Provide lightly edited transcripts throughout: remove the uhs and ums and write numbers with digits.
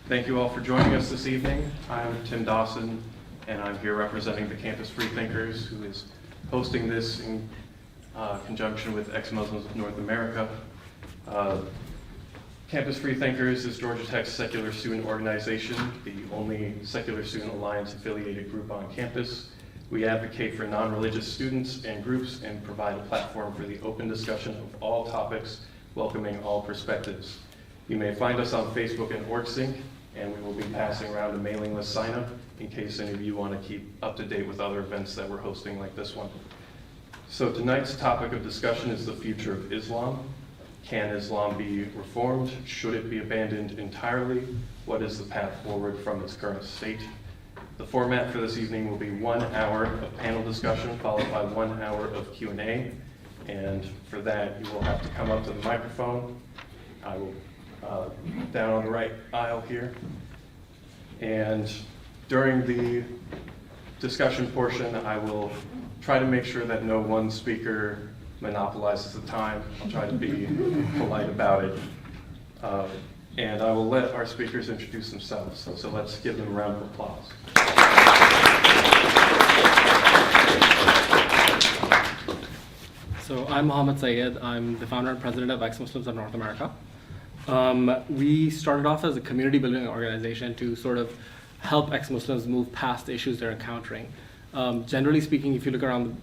Thank you all for joining us this evening. I'm Tim Dawson, and I'm here representing the campus Freethinkers, who is hosting this in conjunction with Ex-Muslims of North America. Campus Freethinkers is Georgia Tech's secular student organization, the only secular student alliance affiliated group on campus. We advocate for non-religious students and groups and provide a platform for the open discussion of all topics, welcoming all perspectives. You may find us on Facebook and OrgSync, and we will be passing around a mailing list sign-up in case any of you want to keep up to date with other events that we're hosting like this one. So tonight's topic of discussion is the future of Islam. Can Islam be reformed? Should it be abandoned entirely? What is the path forward from its current state? The format for this evening will be 1 hour of panel discussion followed by 1 hour of Q&A. And for that, you will have to come up to the microphone. I will down on the right aisle here. And during the discussion portion, I will try to make sure that no one speaker monopolizes the time. I'll try to be polite about it. And I will let our speakers introduce themselves. So let's give them a round of applause. So I'm Syed. I'm the founder and president of Ex-Muslims of North America. We started off as a community building organization to sort of help ex-Muslims move past the issues they're encountering. Generally speaking, if you look around,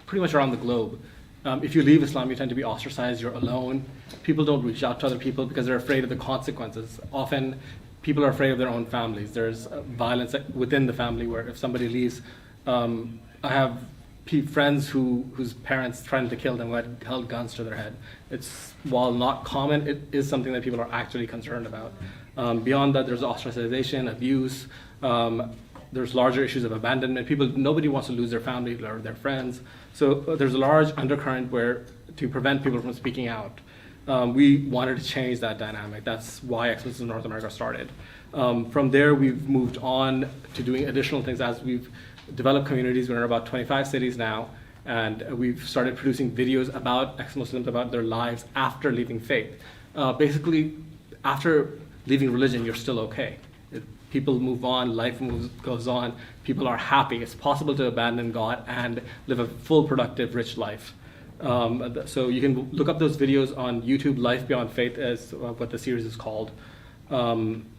pretty much around the globe, if you leave Islam, you tend to be ostracized, you're alone. People don't reach out to other people because they're afraid of the consequences. Often, people are afraid of their own families. There's violence within the family where if somebody leaves, I have friends whose parents threatened to kill them, who had held guns to their head. It's, while not common, it is something that people are actually concerned about. Beyond that, there's ostracization, abuse. There's larger issues of abandonment. Nobody wants to lose their family or their friends. So there's a large undercurrent where to prevent people from speaking out. We wanted to change that dynamic. That's why Ex-Muslims in North America started. From there, we've moved on to doing additional things as we've developed communities. We're in about 25 cities now, and we've started producing videos about ex-Muslims, about their lives after leaving faith. Basically, after leaving religion, you're still okay. People move on, life goes on, people are happy. It's possible to abandon God and live a full, productive, rich life. So you can look up those videos on YouTube. Life Beyond Faith is what the series is called.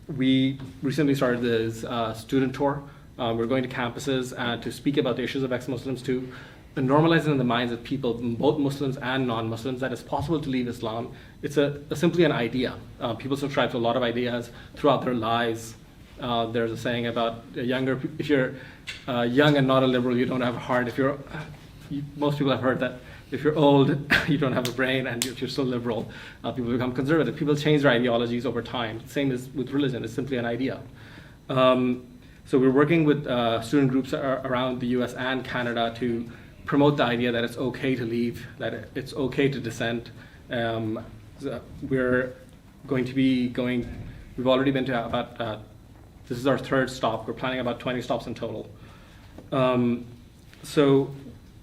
We recently started this student tour. We're going to campuses to speak about the issues of ex-Muslims, to normalize in the minds of people, both Muslims and non-Muslims, that it's possible to leave Islam. It's simply an idea. People subscribe to a lot of ideas throughout their lives. There's a saying about if you're young and not a liberal, you don't have a heart. Most people have heard that if you're old, you don't have a brain, and if you're still liberal, people become conservative. People change their ideologies over time. Same as with religion, it's simply an idea. So we're working with student groups around the US and Canada to promote the idea that it's okay to leave, that it's okay to dissent. We're going to be we've already been to about, this is our third stop. We're planning about 20 stops in total. So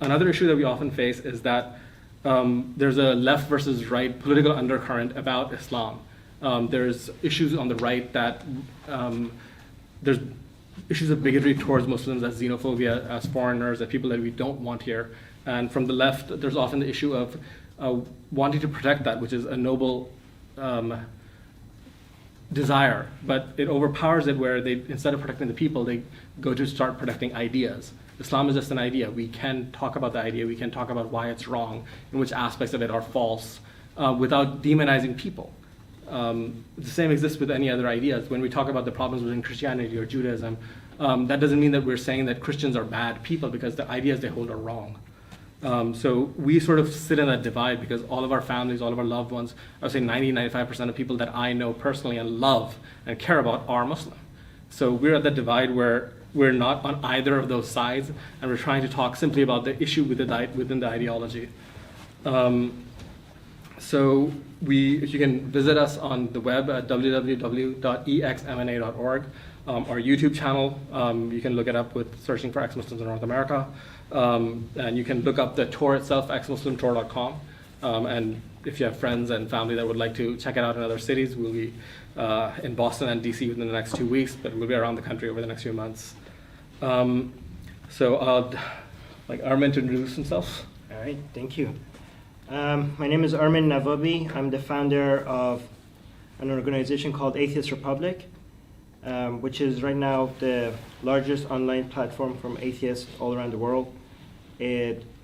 another issue that we often face is that there's a left versus right political undercurrent about Islam. There's issues on the right that there's issues of bigotry towards Muslims, as xenophobia, as foreigners, as people that we don't want here. And from the left, there's often the issue of wanting to protect that, which is a noble desire, but it overpowers it where they, instead of protecting the people, they go to start protecting ideas. Islam is just an idea. We can talk about the idea, we can talk about why it's wrong, and which aspects of it are false, without demonizing people. The same exists with any other ideas. When we talk about the problems within Christianity or Judaism, that doesn't mean that we're saying that Christians are bad people because the ideas they hold are wrong. So we sort of sit in that divide because all of our families, all of our loved ones, I would say 90-95% of people that I know personally and love and care about are Muslim. So we're at that divide where we're not on either of those sides, and we're trying to talk simply about the issue within the ideology. So you can visit us on the web at www.exmna.org. Our YouTube channel, you can look it up with searching for Ex-Muslims in North America. And you can look up the tour itself, exmuslimtour.com, and if you have friends and family that would like to check it out in other cities, we'll be in Boston and DC within the next 2 weeks, but we'll be around the country over the next few months. So I'd like Armin to introduce himself. All right, thank you. My name is Armin Navabi. I'm the founder of an organization called Atheist Republic, which is right now the largest online platform from atheists all around the world.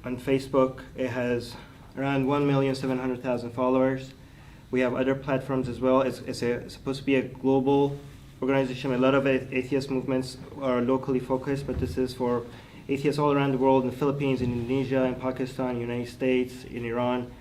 On Facebook, it has around 1,700,000 followers. We have other platforms as well. It's supposed to be a global organization. A lot of atheist movements are locally focused, but this is for atheists all around the world, in the Philippines, in Indonesia, in Pakistan, United States, in Iran.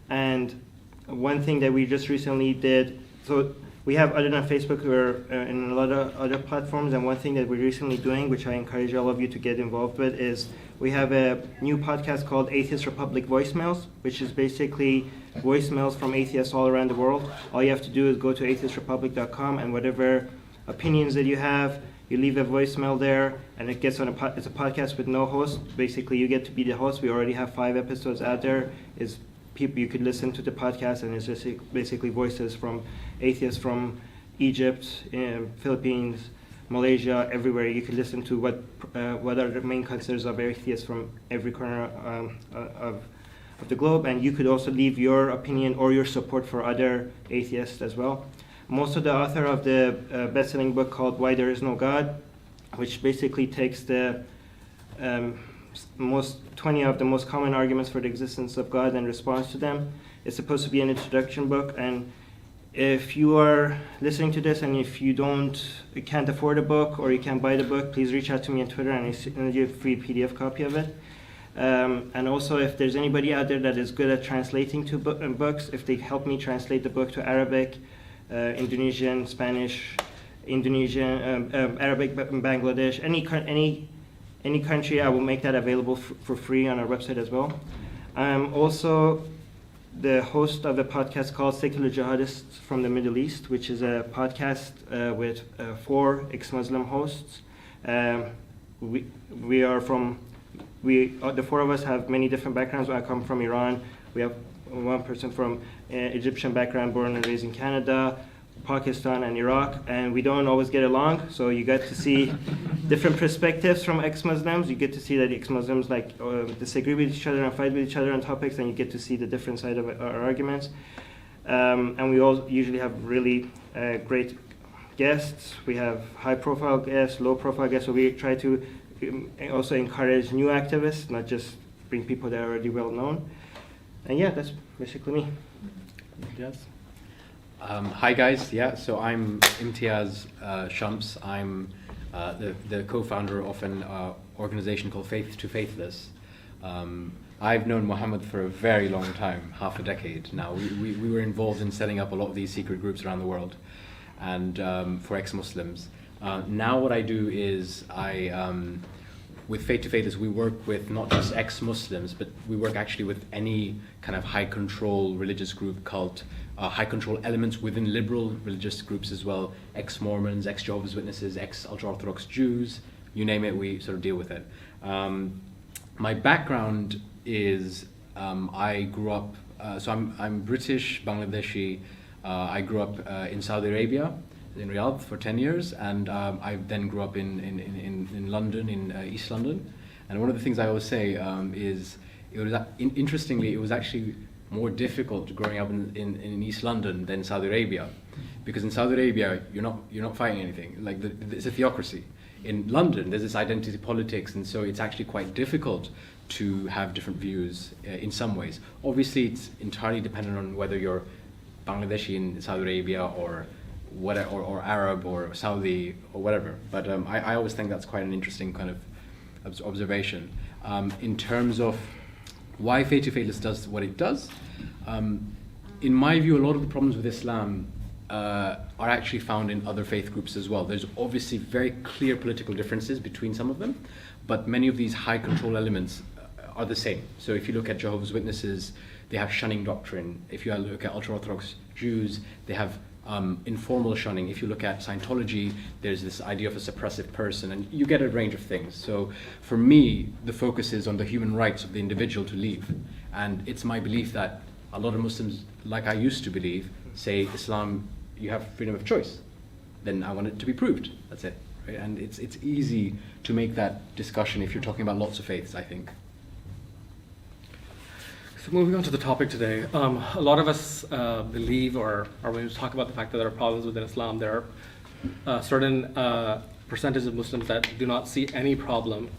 And one thing that we just recently did, so we have, other than Facebook, we're in a lot of other platforms, and one thing that we're recently doing, which I encourage all of you to get involved with, is we have a new podcast called Atheist Republic Voicemails, which is basically voicemails from atheists all around the world. All you have to do is go to atheistrepublic.com, and whatever opinions that you have, you leave a voicemail there, and it gets on it's a podcast with no host. Basically, you get to be the host. We already have 5 episodes out there. It's people, you could listen to the podcast, and it's just basically voices from atheists from Egypt, Philippines, Malaysia, everywhere. You could listen to what are the main concerns of atheists from every corner of the globe, and you could also leave your opinion or your support for other atheists as well. I'm also the author of the best-selling book called Why There Is No God, which basically takes the 20 of the most common arguments for the existence of God and responds to them. It's supposed to be an introduction book, and if you are listening to this and if you can't afford a book or you can't buy the book, please reach out to me on Twitter and I'll send you a free PDF copy of it. And also, if there's anybody out there that is good at translating to books, if they help me translate the book to Arabic, Indonesian, Spanish, Arabic, Bangladesh, any country, I will make that available for free on our website as well. I'm also the host of a podcast called Secular Jihadists from the Middle East, which is a podcast with 4 ex-Muslim hosts. The 4 of us have many different backgrounds. I come from Iran. We have one person from Egyptian background, born and raised in Canada, Pakistan, and Iraq, and we don't always get along, so you get to see different perspectives from ex-Muslims. You get to see that ex-Muslims disagree with each other and fight with each other on topics, and you get to see the different side of our arguments. And we all usually have really great guests. We have high-profile guests, low-profile guests, so we try to also encourage new activists, not just bring people that are already well-known. And yeah, that's basically me. Yes. Hi guys, so I'm Imtiaz Shams. I'm the co-founder of an organization called Faithless. I've known Mohammed for a very long time, half a decade now. We were involved in setting up a lot of these secret groups around the world, and for ex-Muslims. Now what I do is with Faithless, we work with not just ex-Muslims, but we work actually with any kind of high-control religious group, cult, high-control elements within liberal religious groups as well, ex-Mormons, ex-Jehovah's Witnesses, ex-ultra-Orthodox Jews, you name it, we sort of deal with it. My background is I grew up, so I'm British, Bangladeshi. I grew up in Saudi Arabia, in Riyadh for 10 years, and I then grew up in London, in East London. And one of the things I always say is, interestingly, it was actually more difficult growing up in East London than Saudi Arabia, because in Saudi Arabia you're not fighting anything. Like it's a theocracy. In London there's this identity politics, and so it's actually quite difficult to have different views in some ways. Obviously, it's entirely dependent on whether you're Bangladeshi in Saudi Arabia or whatever, or Arab or Saudi or whatever. But I always think that's quite an interesting kind of observation in terms of why Faithless does what it does. In my view, a lot of the problems with Islam are actually found in other faith groups as well. There's obviously very clear political differences between some of them, but many of these high control elements are the same. So if you look at Jehovah's Witnesses, they have shunning doctrine. If you look at ultra-Orthodox Jews, they have informal shunning. If you look at Scientology, there's this idea of a suppressive person, and you get a range of things. So for me, the focus is on the human rights of the individual to leave. And it's my belief that a lot of Muslims, like I used to believe, say Islam, you have freedom of choice. Then I want it to be proved. That's it. Right? And it's easy to make that discussion if you're talking about lots of faiths, I think. So moving on to the topic today, a lot of us believe, or when we talk about the fact that there are problems within Islam, there are certain percentage of Muslims that do not see any problem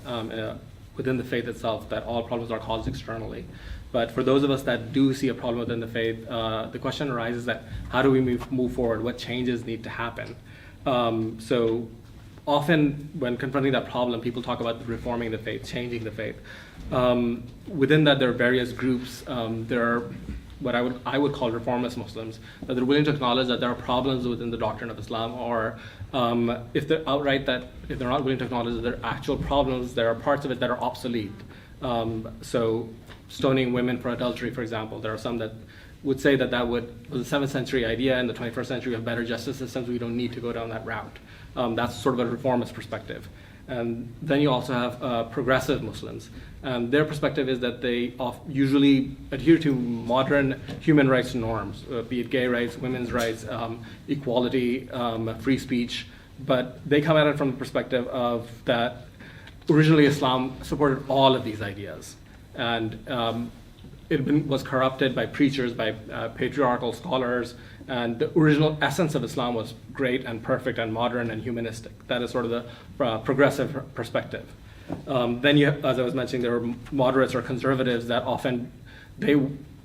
within the faith itself, that all problems are caused externally. But for those of us that do see a problem within the faith, the question arises that how do we move forward? What changes need to happen? So often when confronting that problem, people talk about reforming the faith, changing the faith. Within that, there are various groups. There are what I would call reformist Muslims, that they're willing to acknowledge that there are problems within the doctrine of Islam, or if they're not willing to acknowledge that there are actual problems, there are parts of it that are obsolete. So stoning women for adultery, for example, there are some that would say that was a 7th century idea. In the 21st century, we have better justice systems. We don't need to go down that route. That's sort of a reformist perspective. And then you also have progressive Muslims. Their perspective is that they usually adhere to modern human rights norms, be it gay rights, women's rights, equality, free speech. But they come at it from the perspective of that originally Islam supported all of these ideas. And it was corrupted by preachers, by patriarchal scholars, and the original essence of Islam was great and perfect and modern and humanistic. That is sort of the progressive perspective. Then you, as I was mentioning, there are moderates or conservatives that often they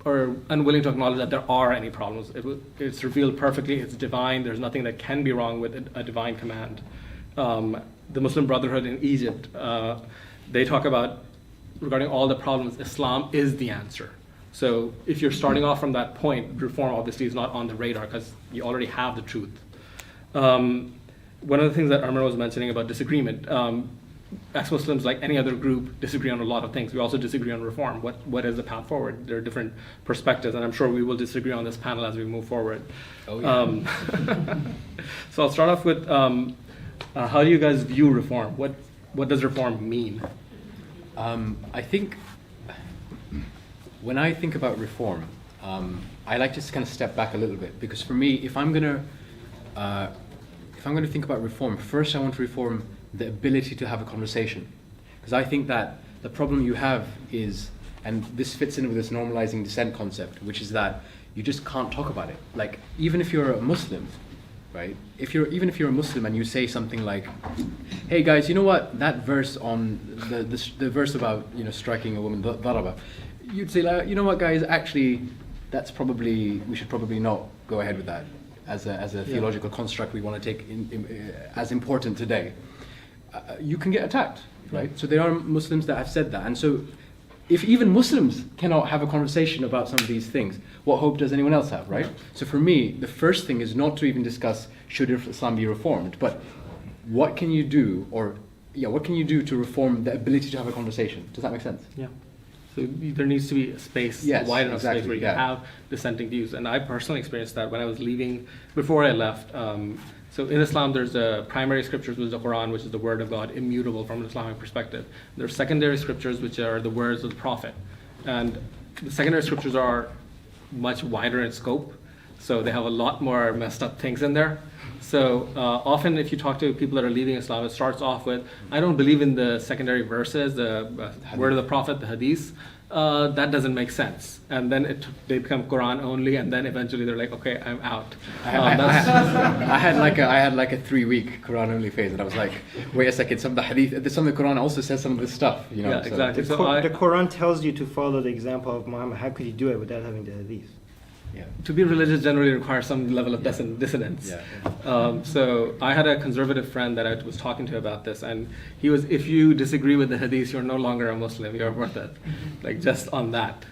are unwilling to acknowledge that there are any problems. It's revealed perfectly, it's divine, there's nothing that can be wrong with a divine command. The Muslim Brotherhood in Egypt, they talk about, regarding all the problems, Islam is the answer. So if you're starting off from that point, reform obviously is not on the radar because you already have the truth. One of the things that Armin was mentioning about disagreement, ex-Muslims, like any other group, disagree on a lot of things. We also disagree on reform. What is the path forward? There are different perspectives, and I'm sure we will disagree on this panel as we move forward. Oh, yeah. So I'll start off with how do you guys view reform? What does reform mean? I think when I think about reform, I like to just kind of step back a little bit, because for me, if I'm going to think about reform, first I want to reform the ability to have a conversation, because I think that the problem you have is, and this fits in with this normalizing dissent concept, which is that you just can't talk about it. Like, even if you're a Muslim, right? Even if you're a Muslim and you say something like, "Hey guys, you know what? That verse on the verse about striking a woman, daraba," you'd say, like, "You know what, guys? Actually, we should probably not go ahead with that as a theological construct we want to take as important today." You can get attacked, right? So there are Muslims that have said that, and so if even Muslims cannot have a conversation about some of these things, what hope does anyone else have, right? So for me, the first thing is not to even discuss should Islam be reformed, but what can you do, what can you do to reform the ability to have a conversation? Does that make sense? Yeah. So there needs to be a space, yes, wide enough exactly, space where you can have dissenting views. And I personally experienced that when I was leaving, before I left. So in Islam, there's the primary scriptures, which is the Quran, which is the word of God, immutable from an Islamic perspective. There are secondary scriptures, which are the words of the Prophet. And the secondary scriptures are much wider in scope, so they have a lot more messed up things in there. So often if you talk to people that are leaving Islam, it starts off with, "I don't believe in the secondary verses, the word of the Prophet, the hadith. That doesn't make sense." And then they become Quran only, and then eventually they're like, "Okay, I'm out." I had like a 3-week Quran only phase, and I was like, "Wait a second, some of the hadith, some of the Quran also says some of this stuff." Yeah, so. exactly. The Quran tells you to follow the example of Muhammad. How could you do it without having the hadith? Yeah. To be religious generally requires some level of dissonance. Yeah. So I had a conservative friend that I was talking to about this, and he was, "If you disagree with the hadith, you're no longer a Muslim. You're worth it." Like, just on that.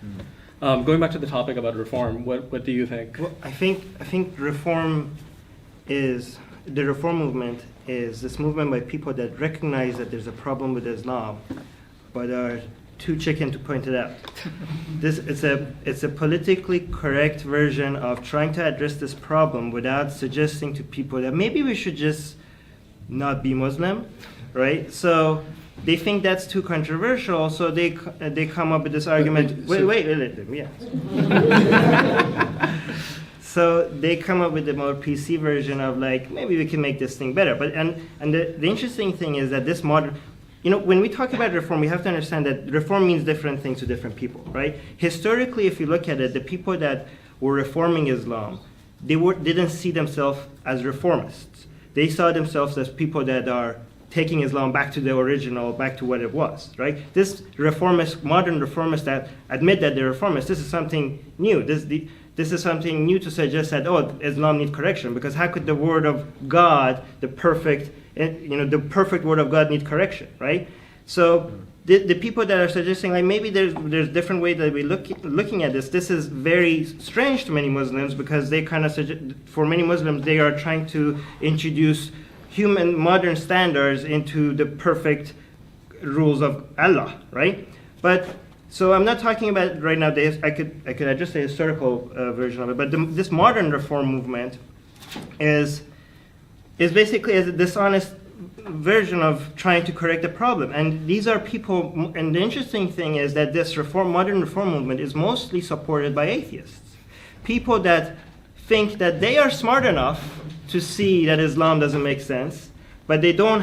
Going back to the topic about reform, what do you think? Well, I think reform is, the reform movement is this movement by people that recognize that there's a problem with Islam, but are too chicken to point it out. It's a politically correct version of trying to address this problem without suggesting to people that maybe we should just not be Muslim, right? So they think that's too controversial, so they come up with this argument. Wait, yeah. So they come up with the more PC version of like, maybe we can make this thing better. But and the interesting thing is that this modern, when we talk about reform, we have to understand that reform means different things to different people, right? Historically, if you look at it, the people that were reforming Islam, didn't see themselves as reformists. They saw themselves as people that are taking Islam back to the original, back to what it was, right? This modern reformists that admit that they're reformists, this is something new. This is something new to suggest that, Islam needs correction, because how could the word of God, the perfect word of God need correction, right? So the people that are suggesting, like, maybe there's different ways that we're looking at this. This is very strange to many Muslims, because they kind of for many Muslims, they are trying to introduce human modern standards into the perfect rules of Allah, right? But so I'm not talking about right now. I could address the historical version of it, but this modern reform movement is basically a dishonest version of trying to correct the problem. And these are people. And the interesting thing is that this modern reform movement is mostly supported by atheists, people that think that they are smart enough to see that Islam doesn't make sense, but they don't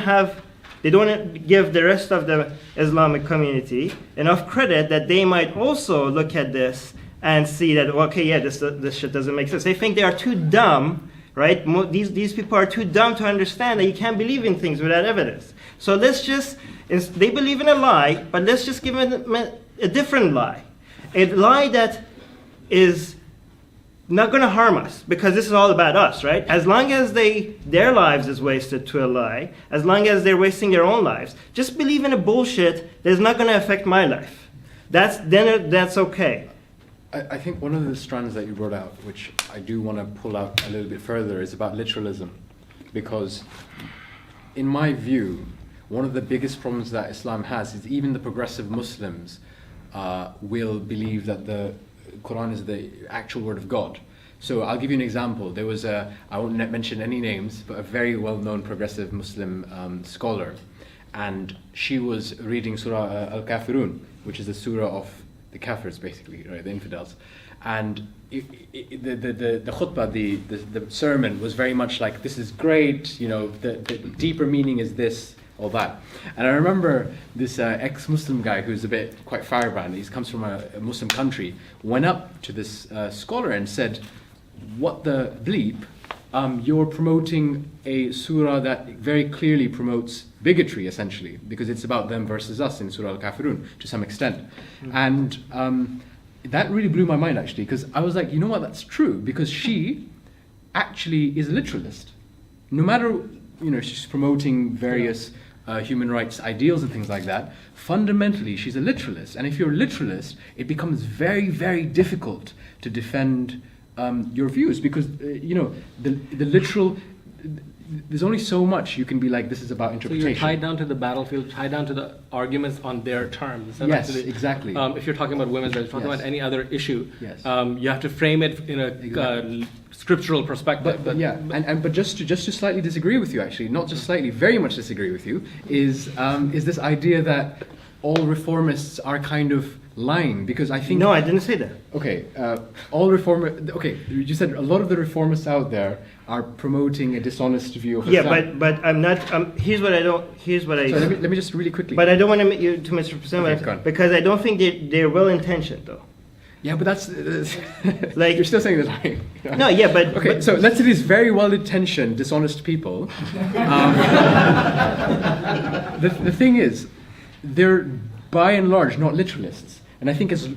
give the rest of the Islamic community enough credit that they might also look at this and see that, okay, yeah, this shit doesn't make sense. They think they are too dumb, right? These people are too dumb to understand that you can't believe in things without evidence. So they believe in a lie, but let's just give them a different lie. A lie that is not going to harm us, because this is all about us, right? As long as their lives is wasted to a lie, as long as they're wasting their own lives, just believe in a bullshit that's not going to affect my life. That's okay. I think one of the strands that you brought out, which I do want to pull out a little bit further, is about literalism. Because in my view, one of the biggest problems that Islam has is even the progressive Muslims will believe that the Quran is the actual word of God. So I'll give you an example. There was I won't mention any names, but a very well-known progressive Muslim scholar, and she was reading Surah Al-Kafirun, which is the surah of the kafirs, basically, right, the infidels. And the khutbah, the sermon was very much like, this is great, the deeper meaning is this, all that. And I remember this ex-Muslim guy who's quite firebrand, he comes from a Muslim country, went up to this scholar and said, what the bleep, you're promoting a surah that very clearly promotes bigotry, essentially, because it's about them versus us in Surah Al-Kafirun, to some extent. Mm-hmm. And that really blew my mind, actually, because I was like, you know what, that's true, because she actually is a literalist. No matter, she's promoting various human rights ideals and things like that, fundamentally she's a literalist. And if you're a literalist, it becomes very, very difficult to defend your views, because the literal, there's only so much you can be like, this is about interpretation. So you're tied down to the battlefield, tied down to the arguments on their terms. Yes, exactly. If you're talking about women's rights, talking about any other issue, yes. You have to frame it in a scriptural perspective. But just to slightly disagree with you, actually, not just slightly, very much disagree with you, is this idea that all reformists are kind of lying, because I think... No, I didn't say that. Okay, you said a lot of the reformists out there are promoting a dishonest view of Islam. Yeah, but I'm not... here's what I... So let me just really quickly... But I don't want to make you to misrepresent okay, because I don't think they're well-intentioned, though. Yeah, but that's... like, you're still saying they're lying. No, yeah, but... Okay, so let's say these very well-intentioned, dishonest people. The thing is, they're by and large not literalists. And I think as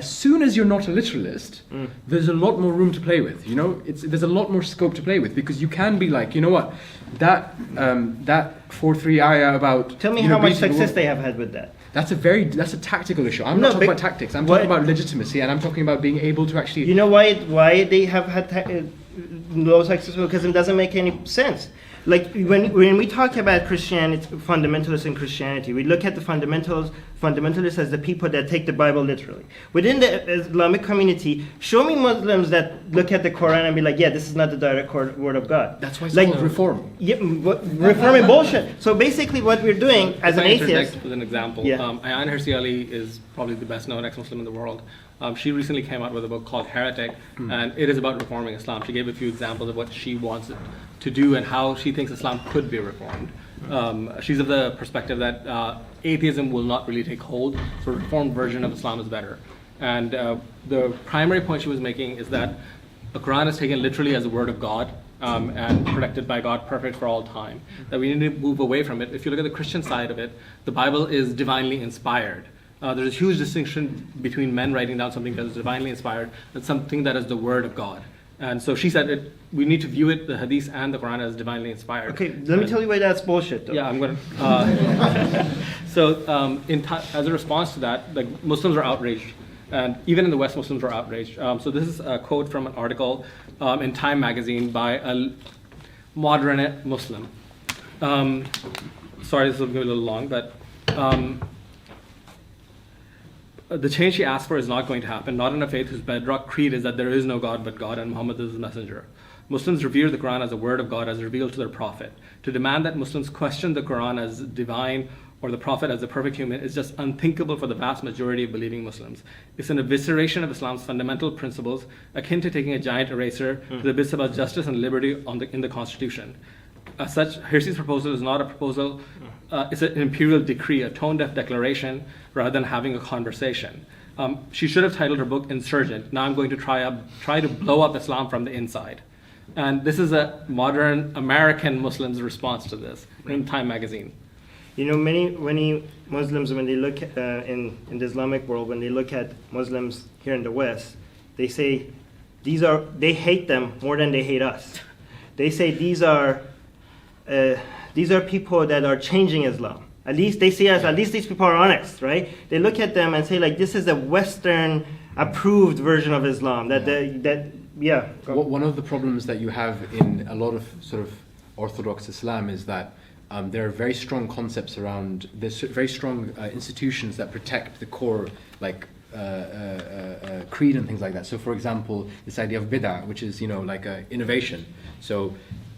soon as you're not a literalist, there's a lot more room to play with. There's a lot more scope to play with, because you can be like, you know what, that 4:3 ayah about... Tell me how much success they have had with that. That's a tactical issue. I'm not talking about tactics. I'm talking about legitimacy, and I'm talking about being able to actually... You know why they have had low textualism doesn't make any sense. Like when we talk about Christianity, fundamentalists in Christianity, we look at the fundamentalists as the people that take the Bible literally. Within the Islamic community, show me Muslims that look at the Quran and be like, yeah, this is not the direct word of God. That's why it's like called reform. Yeah, reforming bullshit. So basically, what we're doing as an atheist. With an example, Yeah. Ayaan Hirsi Ali is probably the best known ex-Muslim in the world. She recently came out with a book called Heretic, and it is about reforming Islam. She gave a few examples of what she wants it to do and how she thinks Islam could be reformed. She's of the perspective that atheism will not really take hold, so a reformed version of Islam is better. And the primary point she was making is that the Quran is taken literally as a word of God and protected by God, perfect for all time. That we need to move away from it. If you look at the Christian side of it, the Bible is divinely inspired. There's a huge distinction between men writing down something that is divinely inspired and something that is the word of God. And so she said we need to view it, the Hadith and the Quran, as divinely inspired. Okay, let me tell you why that's bullshit, though. Yeah, I'm going to. So as a response to that, like, Muslims are outraged. And even in the West, Muslims are outraged. So this is a quote from an article in Time magazine by a moderate Muslim. Sorry, this will be a little long, but the change she asked for is not going to happen, not in a faith whose bedrock creed is that there is no God but God and Muhammad is his messenger. Muslims revere the Quran as a word of God as revealed to their prophet. To demand that Muslims question the Quran as divine or the prophet as a perfect human is just unthinkable for the vast majority of believing Muslims. It's an evisceration of Islam's fundamental principles, akin to taking a giant eraser to the bits about justice and liberty in the Constitution. As such, Hirsi's proposal is not a proposal, it's an imperial decree, a tone-deaf declaration, rather than having a conversation. She should have titled her book Insurgent. Now I'm going to try to blow up Islam from the inside. And this is a modern American Muslim's response to this in Time magazine. You know, many Muslims, when they look in the Islamic world, when they look at Muslims here in the West, they say they hate them more than they hate us. They say these are people that are changing Islam. At least they say at least these people are honest, right? They look at them and say, like, this is a Western approved version of Islam. One of the problems that you have in a lot of sort of Orthodox Islam is that there are very strong concepts around, there's very strong institutions that protect the core, like creed and things like that. So, for example, this idea of bid'ah, which is, like innovation. So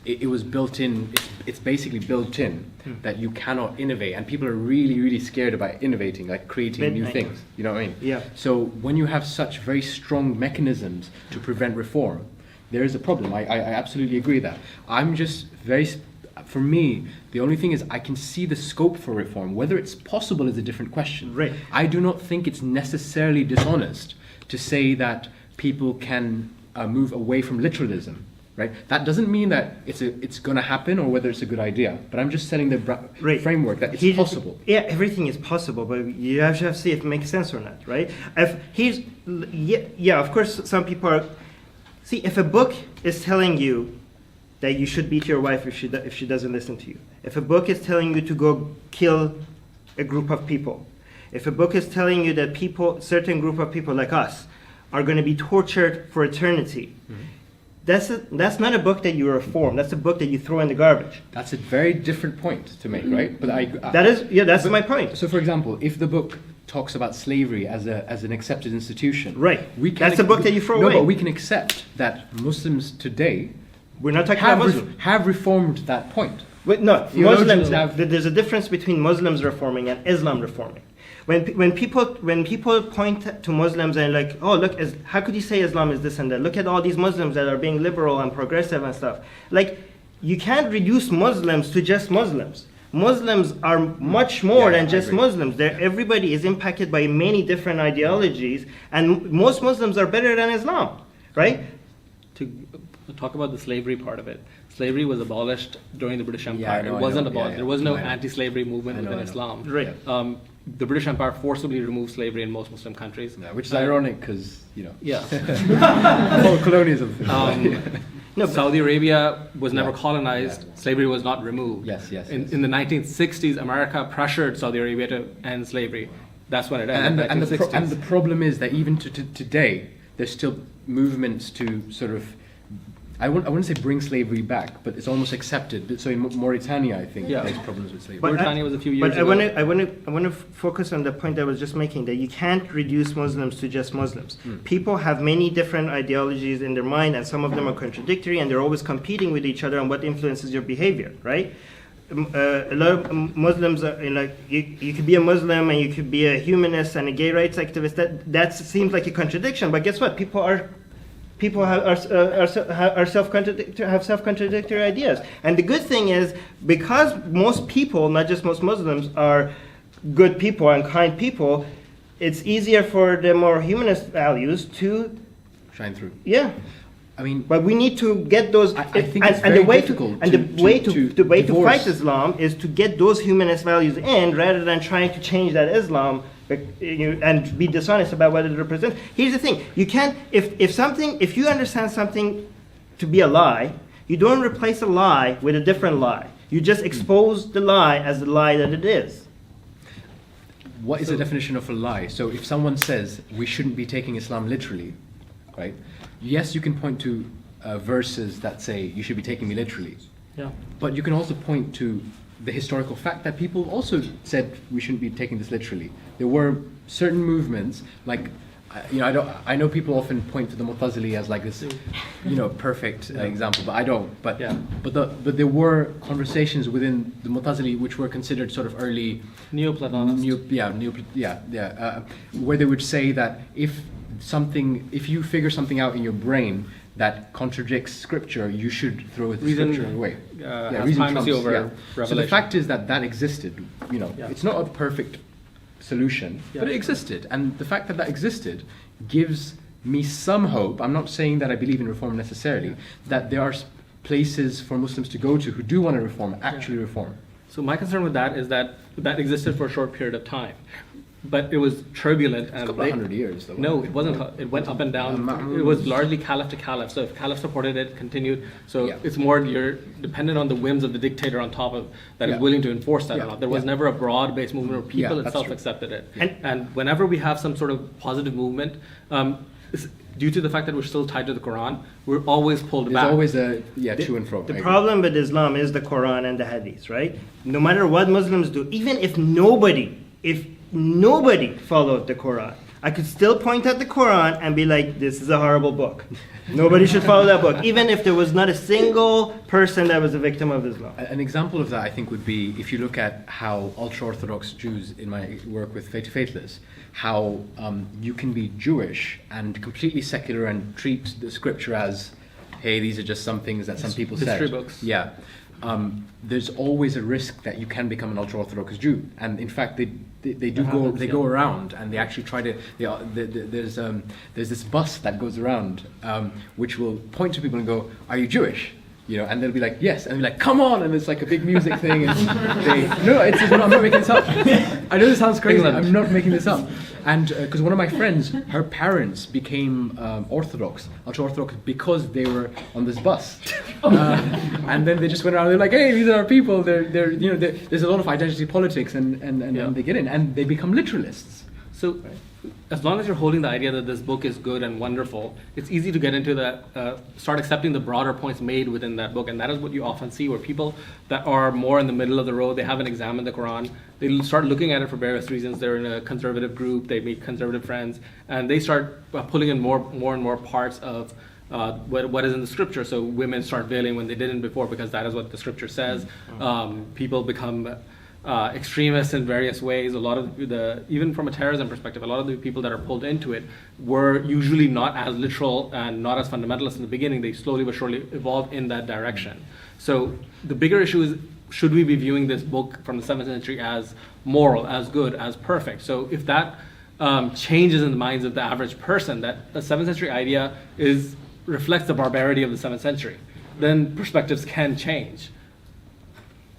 it was built in, it's basically built in that you cannot innovate, and people are really, really scared about innovating, like creating new things. You know what I mean? Yeah. So when you have such very strong mechanisms to prevent reform, there is a problem. I absolutely agree with that. I'm just for me, the only thing is I can see the scope for reform. Whether it's possible is a different question. Right. I do not think it's necessarily dishonest to say that people can move away from literalism. Right? That doesn't mean that it's going to happen or whether it's a good idea. But I'm just setting the framework that it's possible. Yeah, everything is possible, but you have to see if it makes sense or not, right? Of course, some people are. See, if a book is telling you that you should beat your wife if she doesn't listen to you, if a book is telling you to go kill a group of people, if a book is telling you that certain group of people like us are going to be tortured for eternity. Mm-hmm. That's not a book that you reform. That's a book that you throw in the garbage. That's a very different point to make, right? But that's my point. So, for example, if the book talks about slavery as an accepted institution, right? That's a book that you throw away. No, but we can accept that Muslims today, we're not talking about Muslims, have reformed that point. Wait, no, Muslims have. There's a difference between Muslims reforming and Islam reforming. When people point to Muslims and like, oh look, how could you say Islam is this and that? Look at all these Muslims that are being liberal and progressive and stuff. Like, you can't reduce Muslims to just Muslims. Muslims are much more than just Muslims. Everybody is impacted by many different ideologies, and most Muslims are better than Islam, right? To talk about the slavery part of it, slavery was abolished during the British Empire. It wasn't abolished. There was no anti-slavery movement within Islam. Right. The British Empire forcibly removed slavery in most Muslim countries. Yeah, which is ironic because, Yeah. whole colonialism thing. Saudi Arabia was never colonized. Yeah. Slavery was not removed. Yes. In the 1960s, America pressured Saudi Arabia to end slavery. That's when it ended. And the problem is that even to today, there's still movements to sort of I wouldn't say bring slavery back, but it's almost accepted. So in Mauritania, I think Yeah. there's problems with slavery. But Mauritania was a few years But ago. I want to focus on the point I was just making, that you can't reduce Muslims to just Muslims. People have many different ideologies in their mind, and some of them are contradictory, and they're always competing with each other on what influences your behavior, right? A lot of Muslims are like, you could be a Muslim and you could be a humanist and a gay rights activist. That seems like a contradiction, but guess what? People have self-contradictory ideas. And the good thing is, because most people, not just most Muslims, are good people and kind people, it's easier for the more humanist values to Shine through. yeah. I mean, But we need to get those. I think it's and very the way difficult to, to the way to divorce. fight Islam is to get those humanist values in, rather than trying to change that Islam and be dishonest about what it represents. Here's the thing: you can't if you understand something to be a lie, you don't replace a lie with a different lie. You just expose the lie as the lie that it is. what is the definition of a lie? So if someone says we shouldn't be taking Islam literally, right? Yes, you can point to verses that say you should be taking me literally. Yeah. But you can also point to the historical fact that people also said we shouldn't be taking this literally. There were certain movements, like, I know people often point to the Mu'tazili as like this, perfect example, but I don't. But Yeah. but there were conversations within the Mu'tazili which were considered sort of early Neoplatonist. where they would say that if you figure something out in your brain that contradicts scripture, you should throw the Reason, scripture away. has reason primacy trumps, over So the revelation. fact is that existed. Yeah. It's not a perfect solution, Yeah. but it existed, and the fact that existed gives me some hope. I'm not saying that I believe in reform necessarily. That there are places for Muslims to go to who do want to reform, actually reform. So my concern with that is that existed for a short period of time, but it was turbulent. It's a couple of hundred years, though. No, it wasn't. It went up and down. It was largely caliph to caliph. So if caliph supported it, it continued. So Yeah. it's more you're dependent on the whims of the dictator on top of that is Yeah. willing to enforce that Yeah. or not. There was Yeah. never a broad-based movement where people Yeah, that's itself true. accepted it. And- And whenever we have some sort of positive movement, due to the fact that we're still tied to the Quran, we're always pulled There's back. always to and fro. The I agree. problem with Islam is the Quran and the Hadith, right? No matter what Muslims do, even if nobody followed the Quran, I could still point at the Quran and be like, this is a horrible book. Nobody should follow that book, even if there was not a single person that was a victim of Islam. An example of that, I think, would be if you look at how ultra-Orthodox Jews, in my work with Faithless, how you can be Jewish and completely secular and treat the scripture as, hey, these are just some things that some people said. History books. Yeah. There's always a risk that you can become an ultra-Orthodox Jew, and in fact, they go around and they actually try to. There's this bus that goes around which will point to people and go, "Are you Jewish?" And they'll be like, "Yes," and they'll be like, "Come on!" And it's like a big music thing. And I'm not making this up. I know this sounds crazy. England. I'm not making this up. And because one of my friends, her parents became ultra-Orthodox, because they were on this bus, and then they just went around. They're like, "Hey, these are our people." There's a lot of identity politics, and they get in, and they become literalists. So, as long as you're holding the idea that this book is good and wonderful, it's easy to get into that, start accepting the broader points made within that book. And that is what you often see, where people that are more in the middle of the road, they haven't examined the Quran, they start looking at it for various reasons. They're in a conservative group, they meet conservative friends, and they start pulling in more and more parts of what is in the scripture. So women start veiling when they didn't before, because that is what the scripture says. People become extremists in various ways. A lot of even from a terrorism perspective, a lot of the people that are pulled into it were usually not as literal and not as fundamentalist in the beginning. They slowly but surely evolved in that direction. So the bigger issue is, should we be viewing this book from the 7th century as moral, as good, as perfect? So if that changes in the minds of the average person, that the 7th century idea reflects the barbarity of the 7th century, then perspectives can change.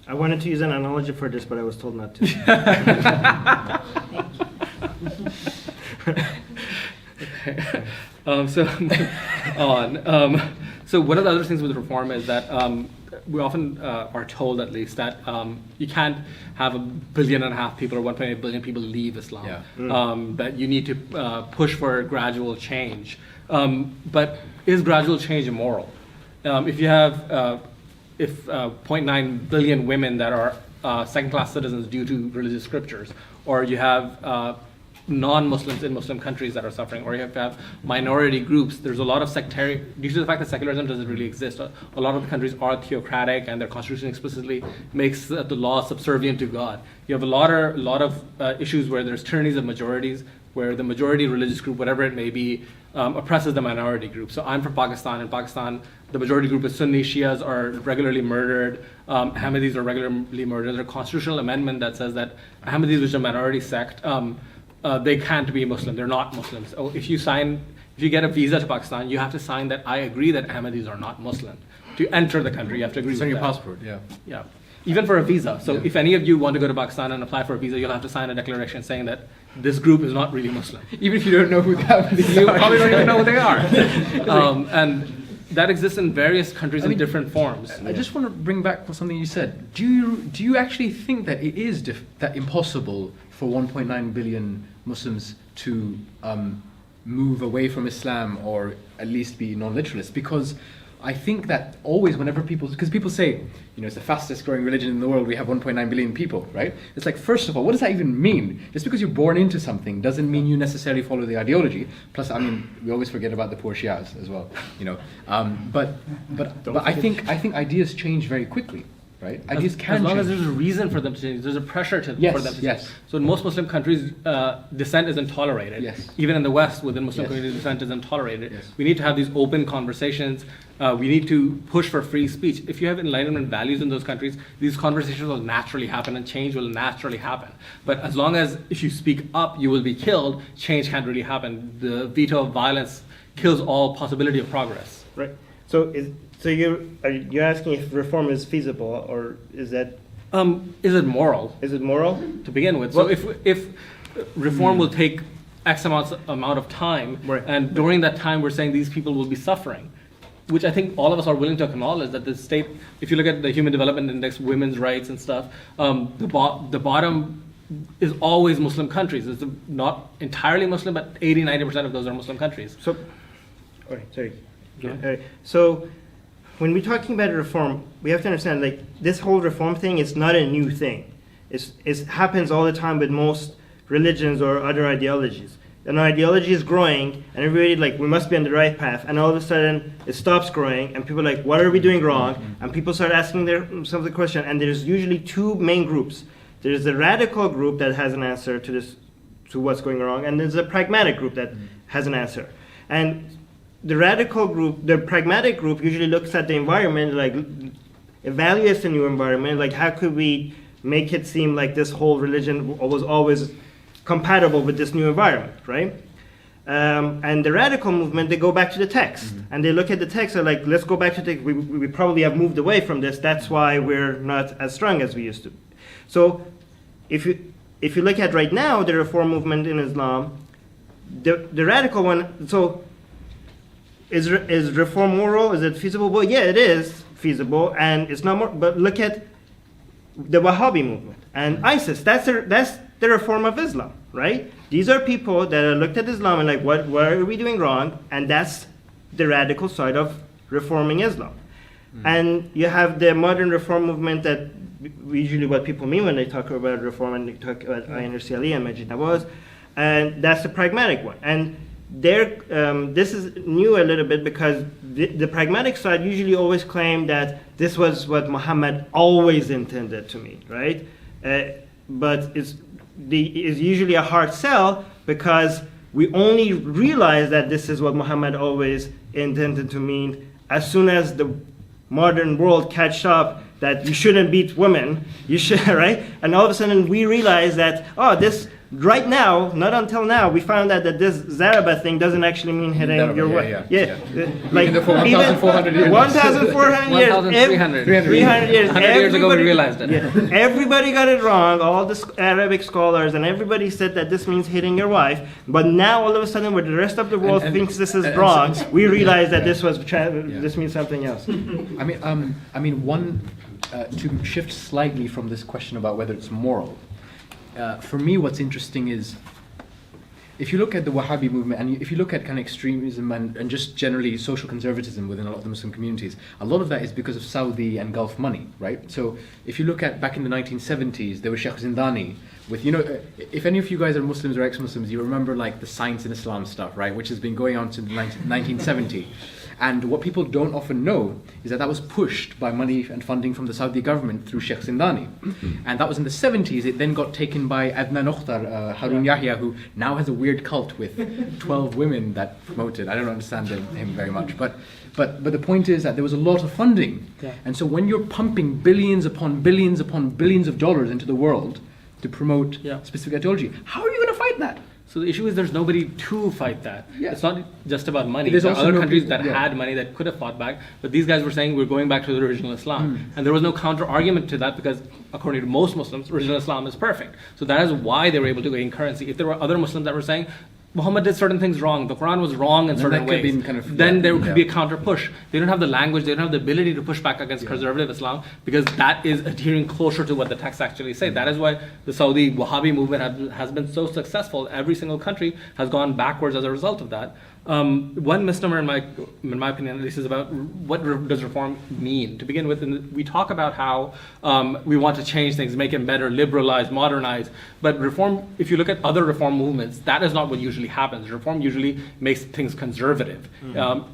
I wanted to use an analogy for this, but I was told not to. So on. So one of the other things with reform is that we often are told, at least, that you can't have 1.5 billion people or 1.8 billion people leave Islam. Yeah. That you need to push for gradual change. But is gradual change immoral? If you have 0.9 billion women that are second-class citizens due to religious scriptures, or you have non-Muslims in Muslim countries that are suffering, or you have minority groups. There's a lot of sectarian, due to the fact that secularism doesn't really exist, a lot of the countries are theocratic, and their constitution explicitly makes the law subservient to God. You have a lot of issues where there's tyrannies of majorities, where the majority religious group, whatever it may be, oppresses the minority group. So I'm from Pakistan. In Pakistan, the majority group is Sunni. Shias are regularly murdered. Ahmadis are regularly murdered. There's a constitutional amendment that says that Ahmadis, which is a minority sect, they can't be Muslim. They're not Muslims. So if you get a visa to Pakistan, you have to sign that I agree that Ahmadis are not Muslim. To enter the country, you have to agree It's with on your that. passport, yeah. Yeah. Even for a visa. So Yeah. if any of you want to go to Pakistan and apply for a visa, you'll have to sign a declaration saying that this group is not really Muslim. Even if you don't know who that is. You probably don't even know who they are. And that exists in various countries in different forms. I just want to bring back something you said. Do you actually think that it is that impossible for 1.9 billion Muslims to move away from Islam, or at least be non-literalist? Because I think that always whenever because people say, it's the fastest growing religion in the world, we have 1.9 billion people, right? It's like, first of all, what does that even mean? Just because you're born into something doesn't mean you necessarily follow the ideology. Plus, we always forget about the poor Shias as well, But I think ideas change very quickly, right? Ideas can as long change. as there's a reason for them to change, there's a pressure for them to change. Yes. So in most Muslim countries, dissent isn't tolerated. Yes. Even in the West, within Muslim Yes. communities, dissent isn't tolerated. Yes. We need to have these open conversations. We need to push for free speech. If you have enlightenment values in those countries, these conversations will naturally happen and change will naturally happen. But as long as if you speak up, you will be killed, change can't really happen. The veto of violence kills all possibility of progress. Right. So you're asking if reform is feasible, or is that Is it moral? is it moral? To begin with. So if reform will take X amount of time, Right. and during that time we're saying these people will be suffering, which I think all of us are willing to acknowledge that the state, if you look at the Human Development Index, women's rights and stuff, the bottom is always Muslim countries. It's not entirely Muslim, but 80-90% of those are Muslim countries. So, all right, sorry. Go ahead. All right. So, when we're talking about reform, we have to understand, like, this whole reform thing is not a new thing. It happens all the time with most religions or other ideologies. An ideology is growing, and everybody, like, we must be on the right path, and all of a sudden it stops growing, and people are like, what are we doing wrong? And people start asking themselves the question, and there's usually two main groups. There's the radical group that has an answer to what's going wrong, and there's a pragmatic group that has an answer. And the pragmatic group usually looks at the environment, like evaluates the new environment, like how could we make it seem like this whole religion was always compatible with this new environment, right? And the radical movement, they go back to the text, and they look at the text and like, let's go back to the text. We probably have moved away from this. That's why we're not as strong as we used to. So if you look at right now, the reform movement in Islam, the radical one, so is reform moral? Is it feasible? Well, yeah, it is feasible, and it's not more. But look at the Wahhabi movement and ISIS. That's the reform of Islam, right? These are people that have looked at Islam and like, what are we doing wrong? And that's the radical side of reforming Islam. And you have the modern reform movement that usually what people mean when they talk about reform, and they talk about Ayn al-Siyali and Majid Nawaz, and that's the pragmatic one. And this is new a little bit because the pragmatic side usually always claim that this was what Muhammad always intended to mean, right? But it's usually a hard sell because we only realize that this is what Muhammad always intended to mean as soon as the modern world catch up that you shouldn't beat women, you should, right? And all of a sudden we realize that, this right now, not until now, we found out that this Zaraba thing doesn't actually mean hitting your wife. Yeah. Like Even for 1,400 years. 1,400 years. 1,300. 300 years. 100 years ago we realized it. Yeah, everybody got it wrong, all the Arabic scholars, and everybody said that this means hitting your wife. But now all of a sudden, where the rest of the world thinks this is wrong, we realize that this means something else. To shift slightly from this question about whether it's moral, for me what's interesting is if you look at the Wahhabi movement, and if you look at kind of extremism and just generally social conservatism within a lot of the Muslim communities, a lot of that is because of Saudi and Gulf money, right? So if you look at back in the 1970s, there was Sheikh Zindani with, if any of you guys are Muslims or ex-Muslims, you remember like the Science in Islam stuff, right? Which has been going on since 1970. And what people don't often know is that was pushed by money and funding from the Saudi government through Sheikh Zindani. And that was in the 70s. It then got taken by Adnan Ukhtar, Harun Yahya, who now has a weird cult with 12 women that promoted. I don't understand him very much. But the point is that there was a lot of funding. Yeah. And so when you're pumping billions upon billions upon billions of dollars into the world to promote specific ideology, how are you going to fight that? So the issue is there's nobody to fight that. Yeah. It's not just about money. There's There are also other no countries people- that yeah. had money that could have fought back, but these guys were saying we're going back to the original Islam. And there was no counter argument to that because according to most Muslims, original Islam is perfect. So that is why they were able to gain currency. If there were other Muslims that were saying, Muhammad did certain things wrong, the Quran was wrong in Then certain that could ways, be kind of- then yeah, there could yeah. be a counter push. They don't have the language, they don't have the ability to push back against conservative Islam because that is adhering closer to what the texts actually say. That is why the Saudi Wahhabi movement has been so successful. Every single country has gone backwards as a result of that. One misnomer, in my opinion, at least, is about what does reform mean. To begin with, we talk about how we want to change things, make it better, liberalize, modernize. But reform, if you look at other reform movements, that is not what usually happens. Reform usually makes things conservative.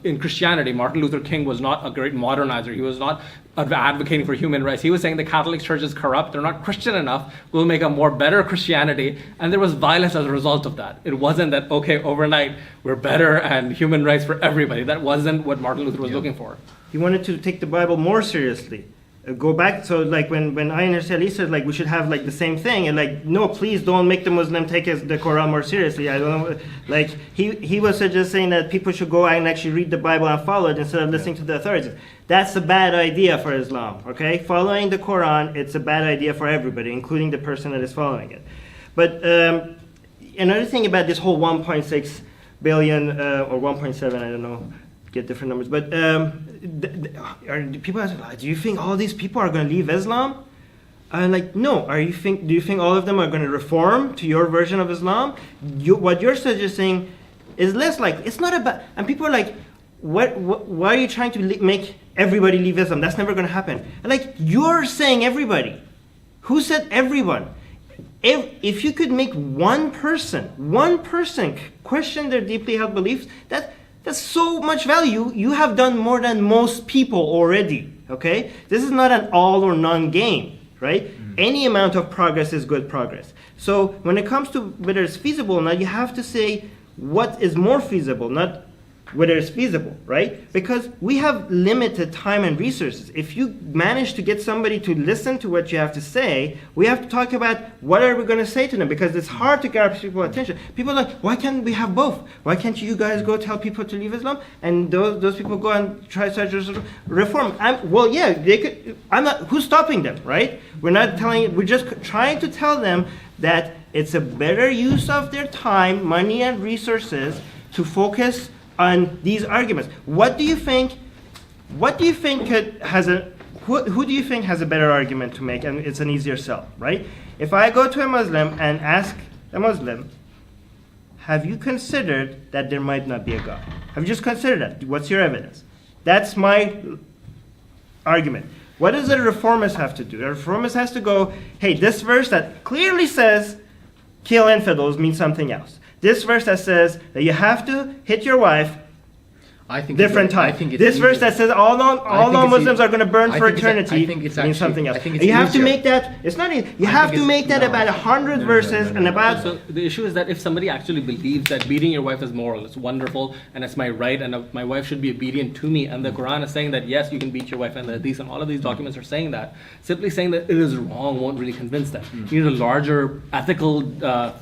In Christianity, Martin Luther King was not a great modernizer. He was not advocating for human rights. He was saying the Catholic Church is corrupt, they're not Christian enough, we'll make a more better Christianity, and there was violence as a result of that. It wasn't that, okay, overnight, we're better and human rights for everybody. That wasn't what Martin Luther was looking for. He wanted to take the Bible more seriously. Go back, so like when Ayn Sali said like we should have like the same thing, and like no, please don't make the Muslim take the Quran more seriously. I don't know, like he was just saying that people should go and actually read the Bible and follow it instead of listening to the authorities. That's a bad idea for Islam. Okay, following the Quran, it's a bad idea for everybody, including the person that is following it. But another thing about this whole 1.6 billion or 1.7, I don't know. Get different numbers, but people ask, do you think all these people are going to leave Islam? I'm like, no. Do you think all of them are going to reform to your version of Islam? What you're suggesting is less like, it's not about, and people are like, why are you trying to make everybody leave Islam? That's never going to happen. And like, you're saying everybody. Who said everyone? If you could make one person question their deeply held beliefs, that's so much value. You have done more than most people already, okay? This is not an all or none game, right? Any amount of progress is good progress. So when it comes to whether it's feasible or not, you have to say what is more feasible, not whether it's feasible, right? Because we have limited time and resources. If you manage to get somebody to listen to what you have to say, we have to talk about what are we going to say to them, because it's hard to grab people's attention. People are like, why can't we have both? Why can't you guys go tell people to leave Islam and those people go and try to reform? Well, yeah, they could. Who's stopping them, right? We're just trying to tell them that it's a better use of their time, money, and resources to focus on these arguments. Who do you think has a better argument to make, and it's an easier sell, right? If I go to a Muslim and ask a Muslim, have you considered that there might not be a God? Have you just considered that? What's your evidence? That's my argument. What does a reformist have to do? A reformist has to go, hey, this verse that clearly says kill infidels means something else. This verse that says that you have to hit your wife different time. This verse that says all non-Muslims are going to burn for eternity means something else. You have to make that, it's not easy. You have to make that about 100 verses and about... So the issue is that if somebody actually believes that beating your wife is moral, it's wonderful, and it's my right, and my wife should be obedient to me, and the Quran is saying that yes, you can beat your wife, and the Hadith and all of these documents are saying that, simply saying that it is wrong won't really convince them. You need a larger ethical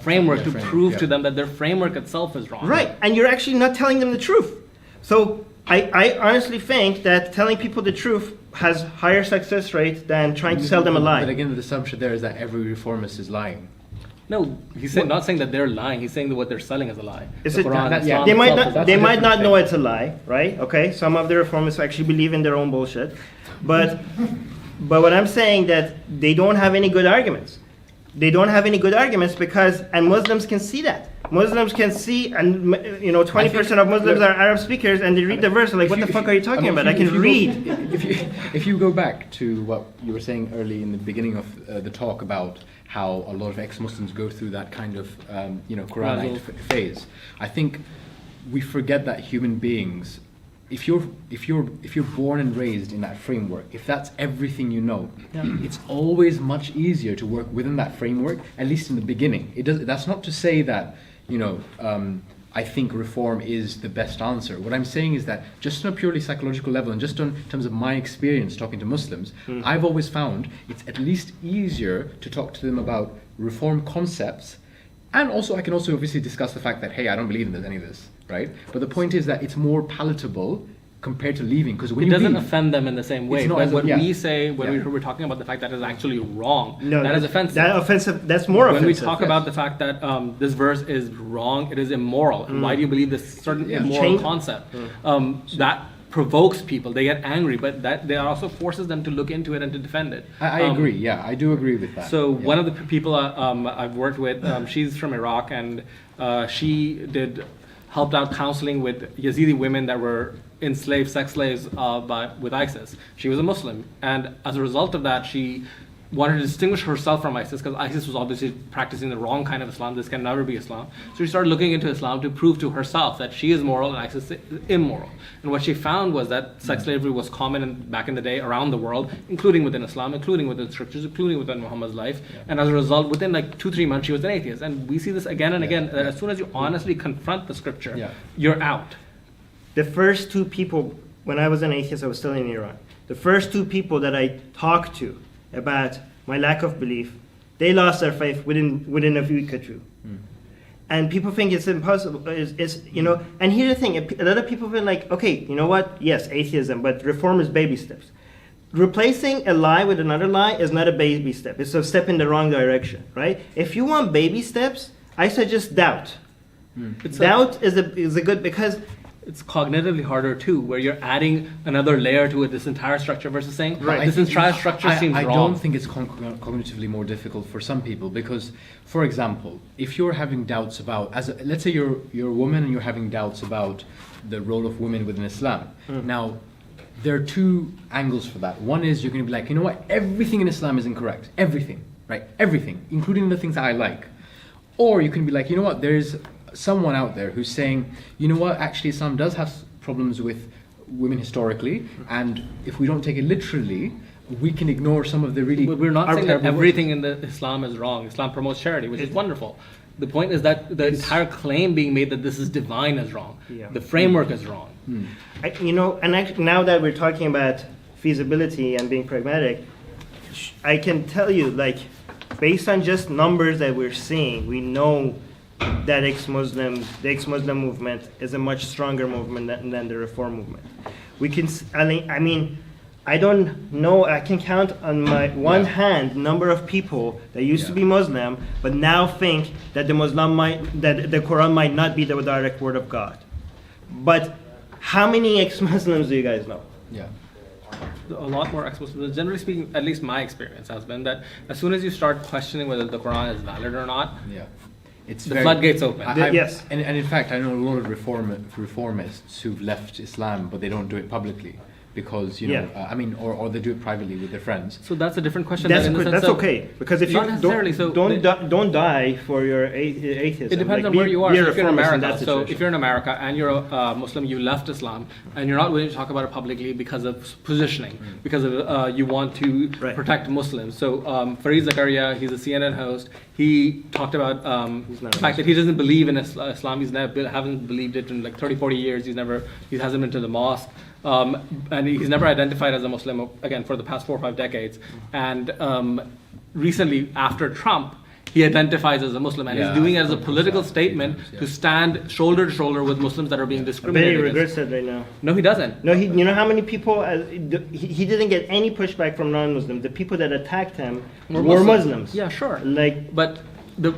framework to prove to them that their framework itself is wrong. Right, and you're actually not telling them the truth. So I honestly think that telling people the truth has higher success rate than trying to sell them a lie. But again, the assumption there is that every reformist is lying. No, he's not saying that they're lying. He's saying that what they're selling is a lie. Is The it, Quran, that, Islam they might itself not. They might not know it's a lie, right? Okay, some of the reformists actually believe in their own bullshit, but what I'm saying that they don't have any good arguments. They don't have any good arguments because, and Muslims can see that. Muslims can see, and 20% of Muslims are Arab speakers, and they read the verse like, what the fuck are you talking about? I can read. If you go back to what you were saying early in the beginning of the talk about how a lot of ex-Muslims go through that kind of Quranite phase, I think we forget that human beings, if you're born and raised in that framework, if that's everything you know, it's always much easier to work within that framework, at least in the beginning. That's not to say that I think reform is the best answer. What I'm saying is that just on a purely psychological level, and just in terms of my experience talking to Muslims, I've always found it's at least easier to talk to them about reform concepts. And also, I can also obviously discuss the fact that, hey, I don't believe in any of this, right? But the point is that it's more palatable compared to leaving, because when it doesn't offend them in the same way. But when we say, we're talking about the fact that is actually wrong, that is offensive. That's more offensive. When we talk about the fact that this verse is wrong, it is immoral. And why do you believe this certain immoral concept? That provokes people. They get angry, but that also forces them to look into it and to defend it. I agree. Yeah, I do agree with that. So one of the people I've worked with, she's from Iraq, and she helped out counseling with Yazidi women that were enslaved, sex slaves with ISIS. She was a Muslim, and as a result of that, she wanted to distinguish herself from ISIS, because ISIS was obviously practicing the wrong kind of Islam. This can never be Islam. So she started looking into Islam to prove to herself that she is moral and ISIS is immoral. And what she found was that sex slavery was common back in the day around the world, including within Islam, including within scriptures, including within Muhammad's life. And as a result, within like 2-3 months, she was an atheist. And we see this again and again, that as soon as you honestly confront the scripture, you're out. The first 2 people, when I was an atheist, I was still in Iran. The first 2 people that I talked to about my lack of belief, they lost their faith within a week or 2. And people think it's impossible. And here's the thing: a lot of people feel like, okay, you know what? Yes, atheism, but reform is baby steps. Replacing a lie with another lie is not a baby step. It's a step in the wrong direction, right? If you want baby steps, I suggest doubt. Doubt is a good, because it's cognitively harder too, where you're adding another layer to this entire structure versus saying this entire structure seems wrong. I don't think it's cognitively more difficult for some people, because, for example, if you're having doubts about, let's say you're a woman and you're having doubts about the role of women within Islam. Now, there are 2 angles for that. One is you're going to be like, you know what, everything in Islam is incorrect. Everything, right? Everything, including the things that I like. Or you can be like, you know what, there's someone out there who's saying, you know what, actually Islam does have problems with women historically, and if we don't take it literally, we can ignore some of the really... But we're not saying that everything in the Islam is wrong. Islam promotes charity, which is wonderful. The point is that the entire claim being made that this is divine is wrong. The framework is wrong. And actually, now that we're talking about feasibility and being pragmatic, I can tell you, like, based on just numbers that we're seeing, we know that the ex-Muslim movement is a much stronger movement than the reform movement. We can, I don't know, I can count on my one hand number of people that used to be Muslim, but now think that the Quran might not be the direct word of God. But how many ex-Muslims do you guys know? A lot more ex-Muslims. Generally speaking, at least my experience has been that as soon as you start questioning whether the Quran is valid or not, the floodgates open. Yes. And in fact, I know a lot of reformists who've left Islam, but they don't do it publicly. Because, or they do it privately with their friends. So that's a different question. That's okay. Because if you don't die for your atheism. It depends on where you are. So if you're in America, if you're in America and you're a Muslim, you left Islam, and you're not willing to talk about it publicly because of positioning, because of you want to protect Muslims. So Fareed Zakaria, he's a CNN host. He talked about the fact that he doesn't believe in Islam. He's haven't believed it in like 30, 40 years. He hasn't been to the mosque. And he's never identified as a Muslim, again, for the past 4 or 5 decades. And recently, after Trump, he identifies as a Muslim, and he's doing it as a political statement to stand shoulder to shoulder with Muslims that are being discriminated against. He regrets it right now. No, he doesn't. No, you know how many people, he didn't get any pushback from non-Muslims. The people that attacked him were Muslims. Yeah, sure. But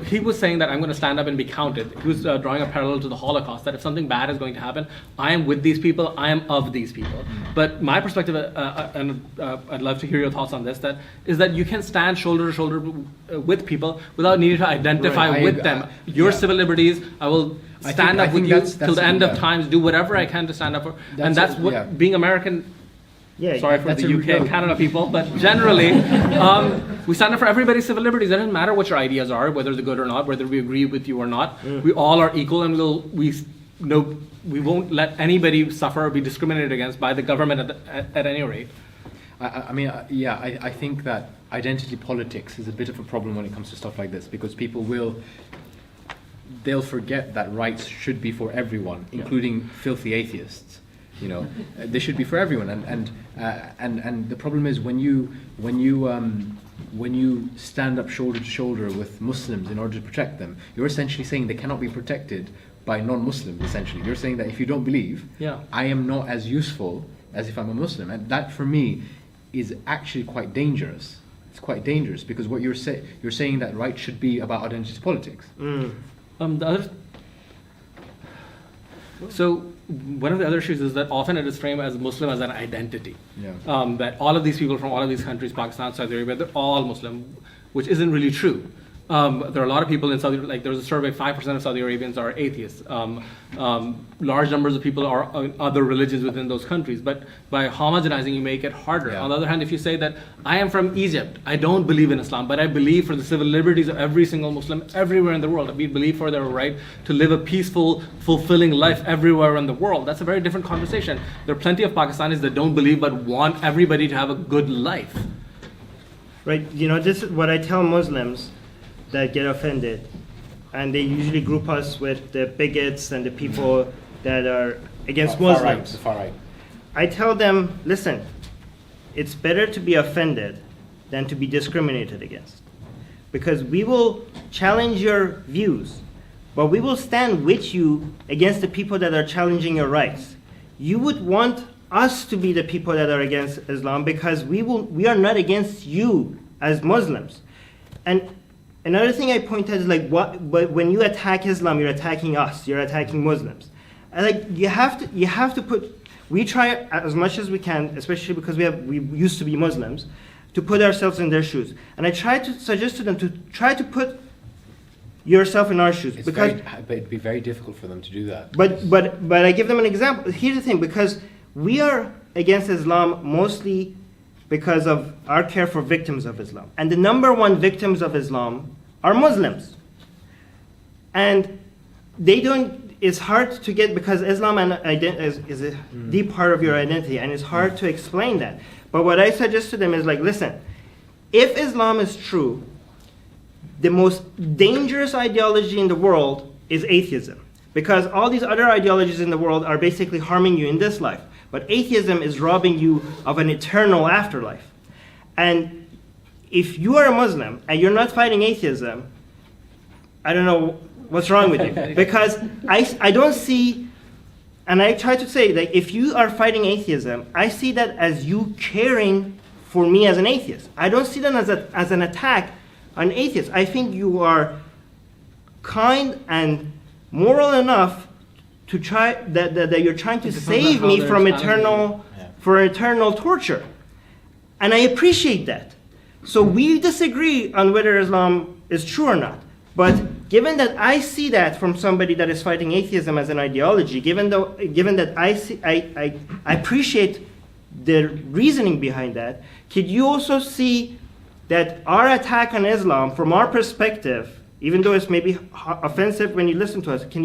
he was saying that I'm going to stand up and be counted. He was drawing a parallel to the Holocaust, that if something bad is going to happen, I am with these people, I am of these people. But my perspective, and I'd love to hear your thoughts on this, is that you can stand shoulder to shoulder with people without needing to identify with them. Your civil liberties, I will stand up with you till the end of times, do whatever I can to stand up for. And that's what being American. Yeah, sorry for the UK and Canada people, but generally, we stand up for everybody's civil liberties. It doesn't matter what your ideas are, whether they're good or not, whether we agree with you or not. We all are equal, and we won't let anybody suffer or be discriminated against by the government at any rate. I think that identity politics is a bit of a problem when it comes to stuff like this, because people they'll forget that rights should be for everyone, including filthy atheists. You know, they should be for everyone, and the problem is when you stand up shoulder to shoulder with Muslims in order to protect them, you're essentially saying they cannot be protected by non-Muslims. Essentially, you're saying that if you don't believe, I am not as useful as if I'm a Muslim, and that for me is actually quite dangerous. It's quite dangerous because what you're saying that rights should be about identity politics. So one of the other issues is that often it is framed as Muslim as an identity. That all of these people from all of these countries, Pakistan, Saudi Arabia, they're all Muslim, which isn't really true. There are a lot of people in Saudi, like there was a survey, 5% of Saudi Arabians are atheists. Large numbers of people are other religions within those countries. But by homogenizing, you make it harder. On the other hand, if you say that I am from Egypt, I don't believe in Islam, but I believe for the civil liberties of every single Muslim everywhere in the world. We believe for their right to live a peaceful, fulfilling life everywhere in the world. That's a very different conversation. There are plenty of Pakistanis that don't believe but want everybody to have a good life. Right, you know, this is what I tell Muslims that get offended, and they usually group us with the bigots and the people that are against Muslims. The far right. I tell them, listen, it's better to be offended than to be discriminated against, because we will challenge your views, but we will stand with you against the people that are challenging your rights. You would want us to be the people that are against Islam, because we are not against you as Muslims. And another thing I point out is but when you attack Islam, you're attacking us. You're attacking Muslims. And you have to put. We try as much as we can, especially because we used to be Muslims, to put ourselves in their shoes. And I try to suggest to them to try to put yourself in our shoes, but it'd be very difficult for them to do that. But I give them an example. Here's the thing: because we are against Islam mostly because of our care for victims of Islam. And the number one victims of Islam are Muslims. And it's hard to get, because Islam is a deep part of your identity, and it's hard to explain that. But what I suggest to them is listen, if Islam is true, the most dangerous ideology in the world is atheism. Because all these other ideologies in the world are basically harming you in this life. But atheism is robbing you of an eternal afterlife. And if you are a Muslim and you're not fighting atheism, I don't know what's wrong with you. Because I don't see, and I try to say that if you are fighting atheism, I see that as you caring for me as an atheist. I don't see that as an attack on atheists. I think you are kind and moral enough to try that you're trying to save me from eternal torture, and I appreciate that. So we disagree on whether Islam is true or not. But given that I see that from somebody that is fighting atheism as an ideology, given that I appreciate the reasoning behind that, could you also see that our attack on Islam, from our perspective, even though it's maybe offensive when you listen to us, can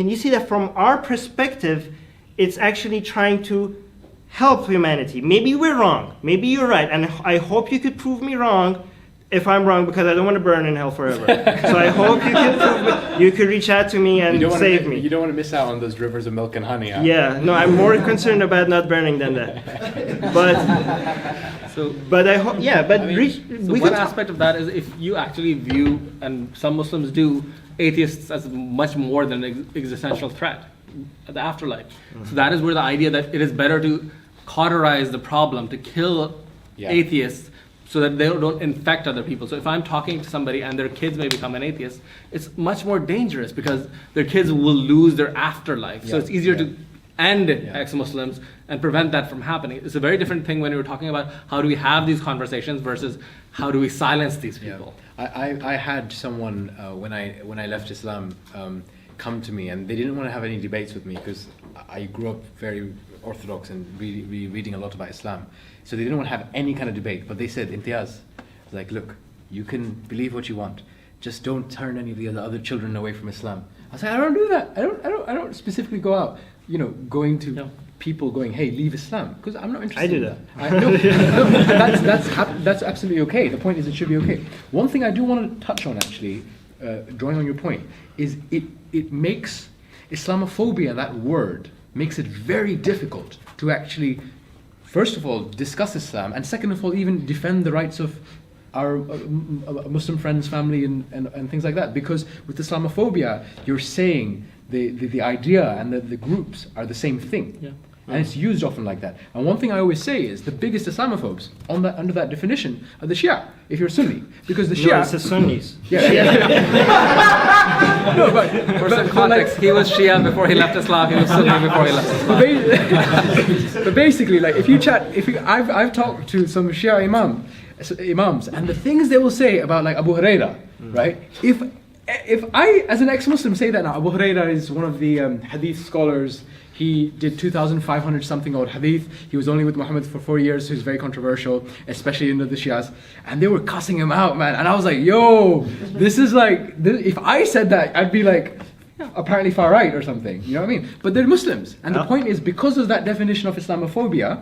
you see that from our perspective, it's actually trying to help humanity? Maybe we're wrong. Maybe you're right. And I hope you could prove me wrong if I'm wrong, because I don't want to burn in hell forever. So I hope you could reach out to me and save me. You don't want to miss out on those rivers of milk and honey. Huh? Yeah. No, I'm more concerned about not burning than that. But I hope, yeah. But one aspect of that is if you actually view, and some Muslims do, atheists as much more than an existential threat, the afterlife. So that is where the idea that it is better to cauterize the problem, to kill atheists, so that they don't infect other people. So if I'm talking to somebody and their kids may become an atheist, it's much more dangerous because their kids will lose their afterlife. So it's easier to end ex-Muslims and prevent that from happening. It's a very different thing when you're talking about how do we have these conversations versus how do we silence these people. I had someone when I left Islam come to me, and they didn't want to have any debates with me because I grew up very orthodox and reading a lot about Islam. So they didn't want to have any kind of debate. But they said, Imtiaz, like, look, you can believe what you want, just don't turn any of the other children away from Islam. I was like, I don't do that. I don't specifically go out, going to people going, hey, leave Islam, because I'm not interested. I do that. That's absolutely okay. The point is, it should be okay. One thing I do want to touch on, actually, drawing on your point, is it makes Islamophobia, that word, makes it very difficult to actually, first of all, discuss Islam, and second of all, even defend the rights of our Muslim friends, family, and things like that. Because with Islamophobia, you're saying the idea and the groups are the same thing. Yeah. And it's used often like that. And one thing I always say is the biggest Islamophobes under that definition are the Shia, if you're Sunni. Because the Shia... No, it's the Sunnis. No, but for some context, he was Shia before he left Islam, he was Sunni before he left Islam. But basically, like, I've talked to some Shia imams, and the things they will say about, like, Abu Huraira, right? If I, as an ex-Muslim, say that now, Abu Huraira is one of the hadith scholars. He did 2,500 something odd hadith. He was only with Muhammad for 4 years, so he's very controversial, especially under the Shias. And they were cussing him out, man. And I was like, yo, this is like, if I said that, I'd be like, apparently far right or something. You know what I mean? But they're Muslims. And the point is, because of that definition of Islamophobia,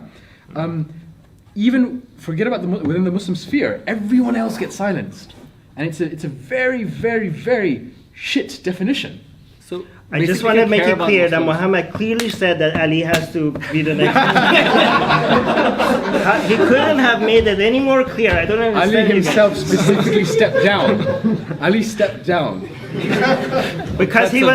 even forget about within the Muslim sphere, everyone else gets silenced. And it's a very, very, very shit definition. So I just want to make it clear that Muhammad clearly said that Ali has to be the next He couldn't have made it any more clear. I don't understand. Ali himself specifically stepped down. Ali stepped down. Because he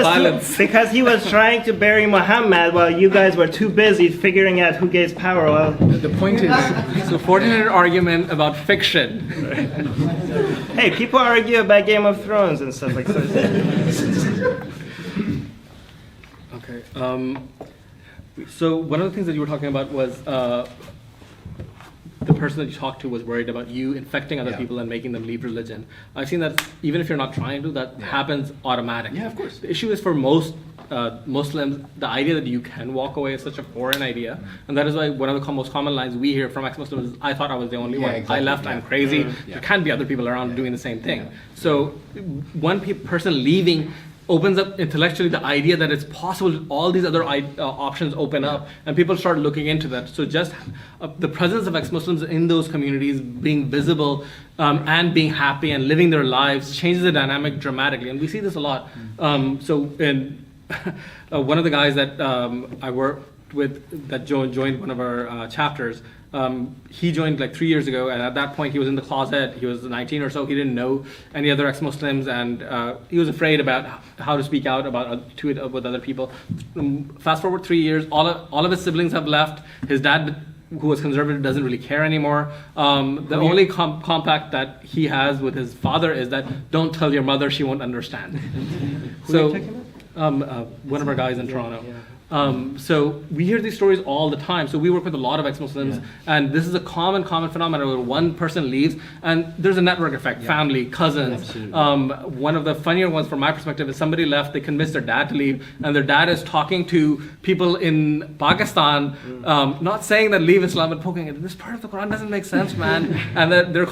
was trying to bury Muhammad while you guys were too busy figuring out who gets power. Well, the point is, so 40-minute argument about fiction. Hey, people argue about Game of Thrones and stuff like that. Okay. So one of the things that you were talking about was the person that you talked to was worried about you infecting other people and making them leave religion. I've seen that even if you're not trying to, that happens automatically. Yeah, of course. The issue is for most Muslims, the idea that you can walk away is such a foreign idea. And that is why one of the most common lines we hear from ex-Muslims is, I thought I was the only one. Exactly. I left, I'm crazy. There can't be other people around doing the same thing. So one person leaving opens up intellectually the idea that it's possible all these other options open up, and people start looking into that. So just the presence of ex-Muslims in those communities being visible and being happy and living their lives changes the dynamic dramatically, and we see this a lot. So in one of the guys that I worked with that joined one of our chapters, he joined like 3 years ago, and at that point he was in the closet. He was 19 or so. He didn't know any other ex-Muslims, and he was afraid about how to speak out to it with other people. Fast forward 3 years, all of his siblings have left. His dad, who was conservative, doesn't really care anymore. The only compact that he has with his father is that don't tell your mother, she won't understand. So one of our guys in Toronto. So we hear these stories all the time. So we work with a lot of ex-Muslims, and this is a common phenomenon where one person leaves, and there's a network effect, family, cousins. One of the funnier ones from my perspective is somebody left, they convinced their dad to leave, and their dad is talking to people in Pakistan, not saying that leave Islam, but poking it. This part of the Quran doesn't make sense, man. And there are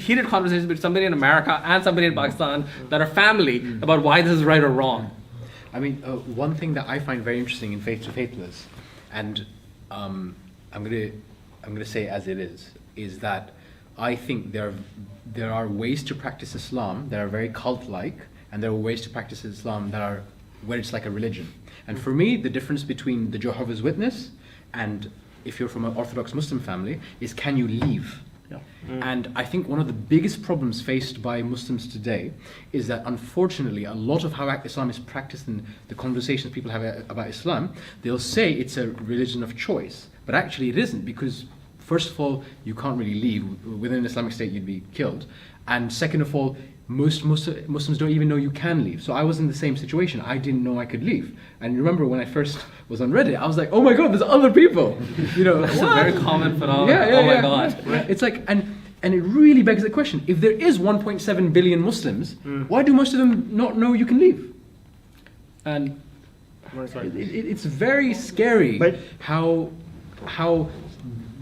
heated conversations between somebody in America and somebody in Pakistan that are family about why this is right or wrong. I mean, one thing that I find very interesting in Faith to Faithless, and I'm gonna say as it is that I think there are ways to practice Islam that are very cult-like, and there are ways to practice Islam that are where it's like a religion. And for me, the difference between the Jehovah's Witness and if you're from an Orthodox Muslim family is, can you leave? And I think one of the biggest problems faced by Muslims today is that unfortunately a lot of how Islam is practiced in the conversations people have about Islam, they'll say it's a religion of choice, but actually it isn't, because first of all, you can't really leave. Within an Islamic state, you'd be killed. And second of all, most Muslims don't even know you can leave. So I was in the same situation. I didn't know I could leave. And remember when I first was on Reddit, I was like, oh my God, there's other people. You know, It's a very common phenomenon. yeah, Oh my yeah. God. Right. It's like, and it really begs the question, if there is 1.7 billion Muslims, why do most of them not know you can leave? And It's very scary But- how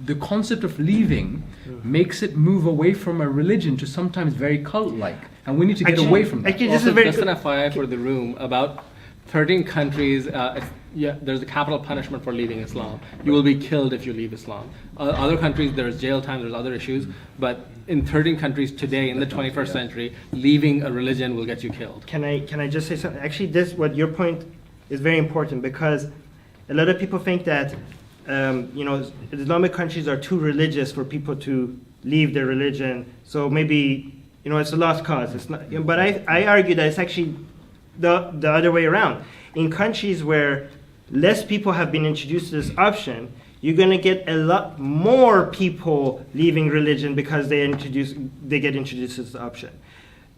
the concept of leaving makes it move away from a religion to sometimes very cult-like. And we need to get Actually- away from that. actually, this is also, a very just an good- FYI for the room, about 13 countries, there's a capital punishment for leaving Islam. You will be killed if you leave Islam. Other countries, there's jail time, there's other issues, but in 13 countries today, in the 21st century, leaving a religion will get you killed. Can I just say something? Actually, your point is very important, because a lot of people think that Islamic countries are too religious for people to leave their religion. So maybe it's a lost cause. It's not. But I argue that it's actually the other way around. In countries where less people have been introduced to this option, you're going to get a lot more people leaving religion because they get introduced to this option.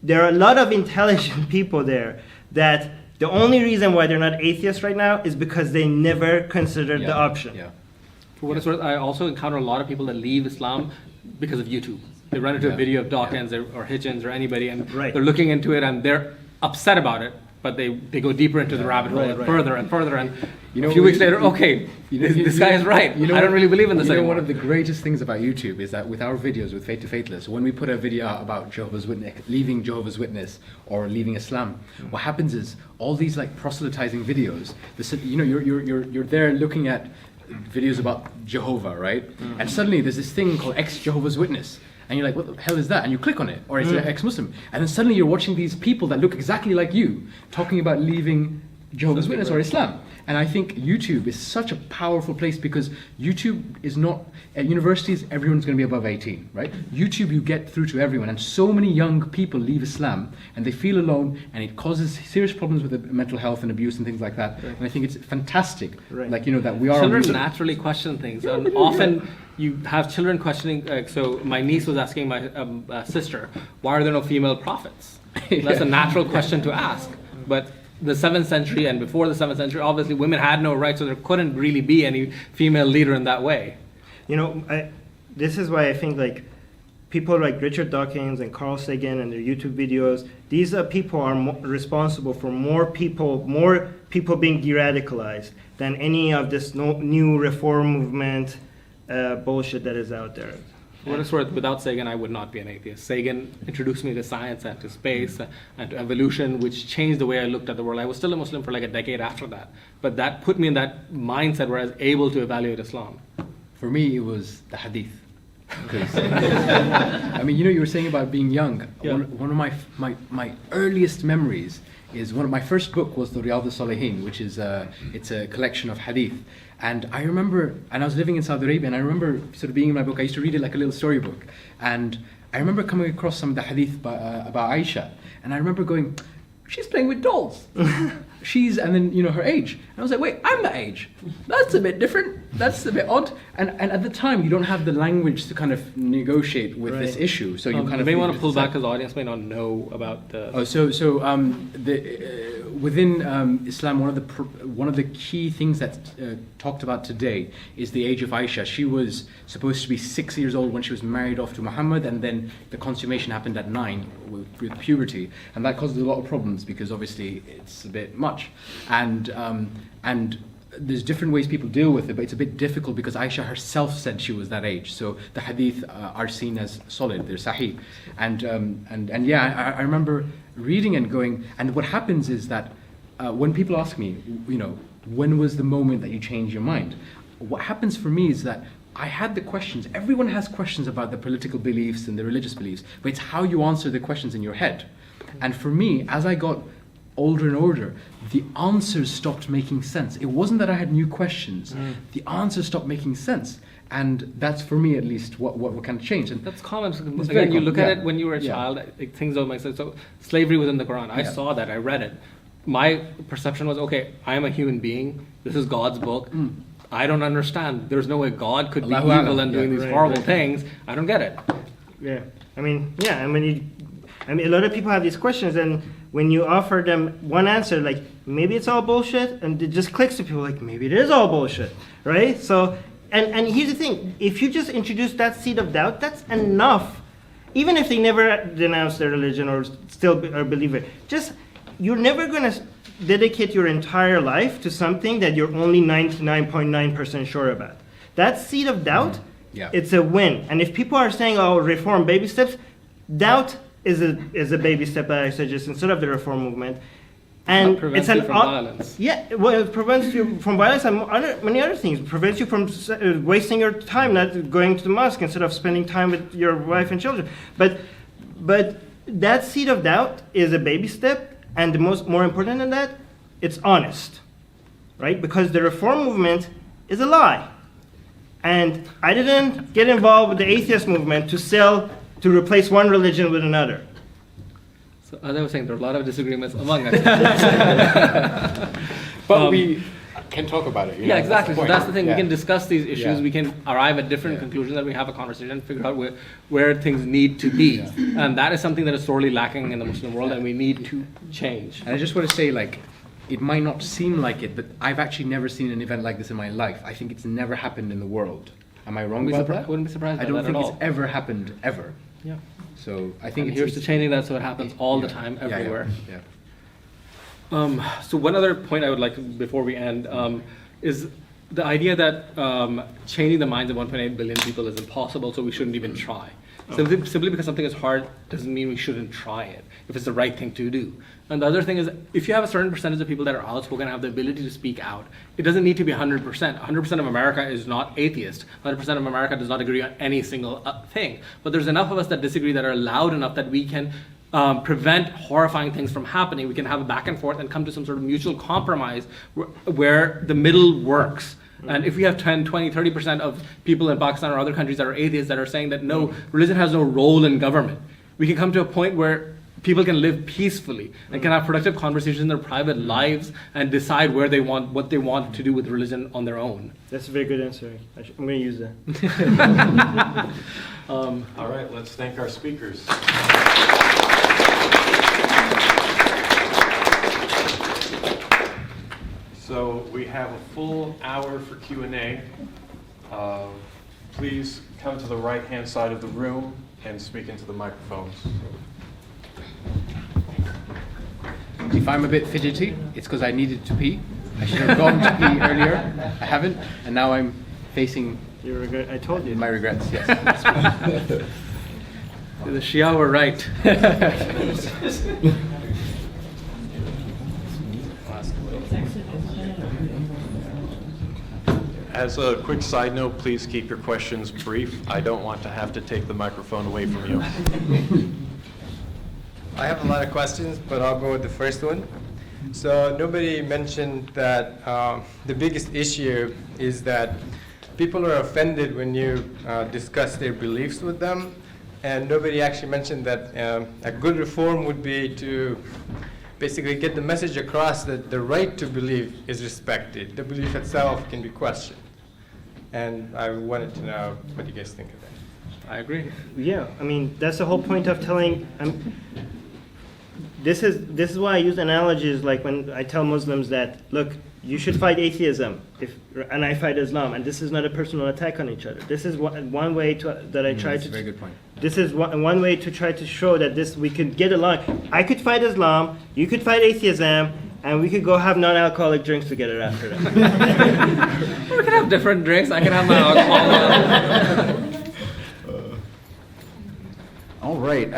There are a lot of intelligent people there that the only reason why they're not atheists right now is because they never considered the option. Yeah. For what it's worth, I also encounter a lot of people that leave Islam because of YouTube. They run into a video of Dawkins or Hitchens or anybody, and Right. they're looking into it and they're upset about it, but they go deeper into the rabbit hole and further and further, and a few weeks later, okay, this guy is right. I don't really believe in this anymore. One of the greatest things about YouTube is that with our videos, with Faith to Faithless, when we put a video out about Jehovah's Witness, leaving Jehovah's Witness or leaving Islam, what happens is all these like proselytizing videos. You're there looking at videos about Jehovah, right? And suddenly there's this thing called ex-Jehovah's Witness. And you're like, what the hell is that? And you click on it, or it's an ex-Muslim. And then suddenly you're watching these people that look exactly like you, talking about leaving Jehovah's Witness or Islam. And I think YouTube is such a powerful place because YouTube is not, at universities, everyone's going to be above 18, right? YouTube, you get through to everyone. And so many young people leave Islam and they feel alone, and it causes serious problems with mental health and abuse and things like that. Right. And I think it's fantastic, that we are... Children naturally question things. And often you have children questioning, so my niece was asking my sister, why are there no female prophets? That's a natural question to ask. But the 7th century and before the 7th century, obviously women had no rights, so there couldn't really be any female leader in that way. This is why I think people like Richard Dawkins and Carl Sagan and their YouTube videos, these people are responsible for more people being de-radicalized than any of this new reform movement bullshit that is out there. For what it's worth, without Sagan, I would not be an atheist. Sagan introduced me to science and to space and to evolution, which changed the way I looked at the world. I was still a Muslim for like a decade after that. But that put me in that mindset where I was able to evaluate Islam. For me, it was the hadith. You were saying about being young. Yeah. One of my earliest memories is my first book was the Riyadh al-Salihin, which is it's a collection of hadith. And I remember, and I was living in Saudi Arabia, and I remember sort of being in my book. I used to read it like a little storybook, and I remember coming across some of the hadith about Aisha, and I remember going, she's playing with dolls. And then her age. And I was like, wait, I'm that age. That's a bit different. That's a bit odd. And at the time, you don't have the language to kind of negotiate with this issue. So you kind of may want to pull back because the audience may not know about the. Within Islam, one of the key things that's talked about today is the age of Aisha. She was supposed to be 6 years old when she was married off to Muhammad, and then the consummation happened at 9 with puberty, and that causes a lot of problems because obviously it's a bit much, and there's different ways people deal with it, but it's a bit difficult because Aisha herself said she was that age. So the hadith are seen as solid, they're sahih. I remember reading and going, and what happens is that when people ask me, when was the moment that you changed your mind? What happens for me is that I had the questions. Everyone has questions about the political beliefs and the religious beliefs, but it's how you answer the questions in your head. And for me, as I got older and older, the answers stopped making sense. It wasn't that I had new questions. The answers stopped making sense. And that's, for me at least, what kind of changed. And that's common. very Again, you look common. at it when you were a child, things don't make sense. So slavery within the Quran, I saw that, I read it. My perception was, okay, I am a human being. This is God's book. I don't understand. There's no way God could be Allahu evil Alam. and doing Yeah, these right, horrible right. things. I don't get it. Yeah, I mean, a lot of people have these questions, and when you offer them one answer, like maybe it's all bullshit, and it just clicks to people like maybe it is all bullshit, right? So, and here's the thing: if you just introduce that seed of doubt, that's enough. Even if they never denounce their religion or still believe it, just you're never going to dedicate your entire life to something that you're only 99.9% sure about. That seed of doubt. Yeah. It's a win. And if people are saying, oh, reform, baby steps, doubt is a baby step, I suggest, instead of the reform movement. And That prevents it's you from violence. Yeah, well, it prevents you from violence and many other things. It prevents you from wasting your time, not going to the mosque instead of spending time with your wife and children. But that seed of doubt is a baby step, and more important than that, it's honest, right? Because the reform movement is a lie. And I didn't get involved with the atheist movement to replace one religion with another. So as I was saying, there are a lot of disagreements among us. But we can talk about it. Yeah, exactly. So that's the thing. Yeah. We can discuss these issues. Yeah. We can arrive at different conclusions, and we have a conversation and figure out where things need to be. And that is something that is sorely lacking in the Muslim world, and we need to change. And I just want to say, like, it might not seem like it, but I've actually never seen an event like this in my life. I think it's never happened in the world. Am I wrong about that? Wouldn't be surprised by I don't that think at it's all. ever happened, ever. Yeah. So I think And here's to it's changing that so it happens all the yeah. time, Yeah, yeah, everywhere. Yeah. So one other point I would like to, before we end, is the idea that changing the minds of 1.8 billion people is impossible, so we shouldn't even try. Simply because something is hard doesn't mean we shouldn't try it, if it's the right thing to do. And the other thing is, if you have a certain percentage of people that are outspoken and have the ability to speak out, it doesn't need to be 100%. 100% of America is not atheist. 100% of America does not agree on any single thing. But there's enough of us that disagree that are loud enough that we can prevent horrifying things from happening. We can have a back and forth and come to some sort of mutual compromise where the middle works. And if we have 10, 20, 30% of people in Pakistan or other countries that are atheists that are saying that no, religion has no role in government, we can come to a point where people can live peacefully and can have productive conversations in their private lives and decide what they want to do with religion on their own. That's a very good answer. I'm going to use that. All right, let's thank our speakers. So we have a full hour for Q&A. Please come to the right-hand side of the room and speak into the microphones. If I'm a bit fidgety, it's because I needed to pee. I should have gone to pee earlier. I haven't, and now I'm facing You regret? I told you. my regrets. Yes. The Shia were right. As a quick side note, please keep your questions brief. I don't want to have to take the microphone away from you. I have a lot of questions, but I'll go with the first one. So nobody mentioned that the biggest issue is that people are offended when you discuss their beliefs with them, and nobody actually mentioned that a good reform would be to basically get the message across that the right to believe is respected. The belief itself can be questioned. And I wanted to know what you guys think of that. I agree. Yeah, I mean, that's the whole point of telling. This is why I use analogies like when I tell Muslims that, look, you should fight atheism, and I fight Islam, and this is not a personal attack on each other. This is one way that I try That's to. a very good point. This is one way to try to show that we could get along. I could fight Islam, you could fight atheism, and we could go have non-alcoholic drinks together after that. We can have different drinks. I can have my alcohol. All right.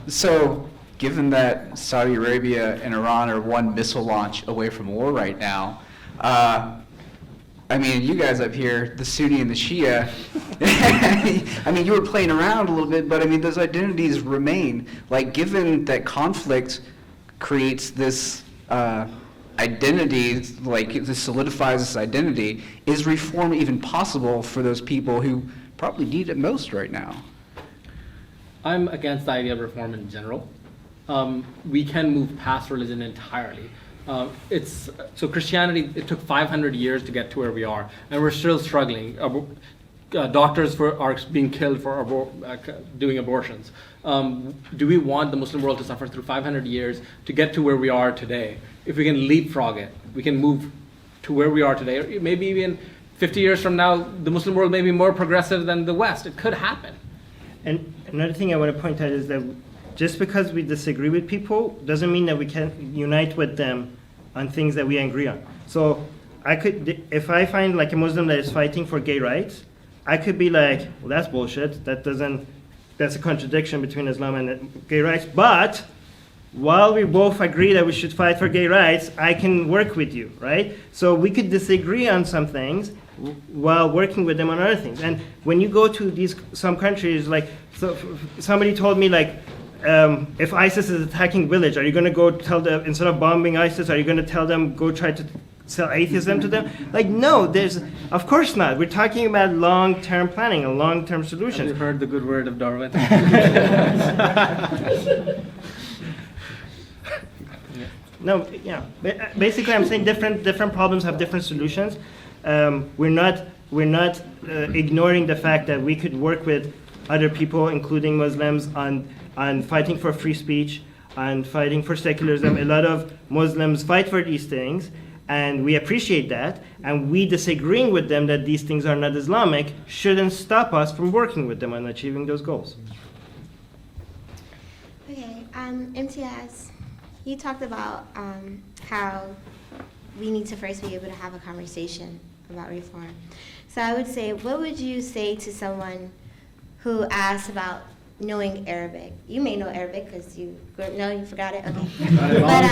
So, given that Saudi Arabia and Iran are one missile launch away from war right now, I mean, you guys up here, the Sunni and the Shia, I mean, you were playing around a little bit, but I mean, those identities remain. Like, given that conflict creates this identity, like, this solidifies this identity, is reform even possible for those people who probably need it most right now? I'm against the idea of reform in general. We can move past religion entirely. So Christianity, it took 500 years to get to where we are, and we're still struggling. Doctors are being killed for doing abortions. Do we want the Muslim world to suffer through 500 years to get to where we are today? If we can leapfrog it, we can move to where we are today. Or maybe even 50 years from now, the Muslim world may be more progressive than the West. It could happen. And another thing I want to point out is that just because we disagree with people doesn't mean that we can unite with them on things that we agree on. So if I find like a Muslim that is fighting for gay rights, I could be like, well, that's bullshit. That's a contradiction between Islam and gay rights. But while we both agree that we should fight for gay rights, I can work with you, right? So we could disagree on some things while working with them on other things. And when you go to some countries, like somebody told me, like, if ISIS is attacking village, are you going to go tell them, instead of bombing ISIS, are you going to tell them go try to sell atheism to them? Like, no, of course not. We're talking about long-term planning, a long-term solution. Have you heard the good word of Darwin? No, yeah. Basically, I'm saying different problems have different solutions. We're not ignoring the fact that we could work with other people, including Muslims, on fighting for free speech, on fighting for secularism. A lot of Muslims fight for these things, and we appreciate that. And we disagreeing with them that these things are not Islamic shouldn't stop us from working with them on achieving those goals. Okay, Imtiaz, you talked about how we need to first be able to have a conversation about reform. So I would say, what would you say to someone who asks about knowing Arabic? You may know Arabic because you forgot it? Okay. But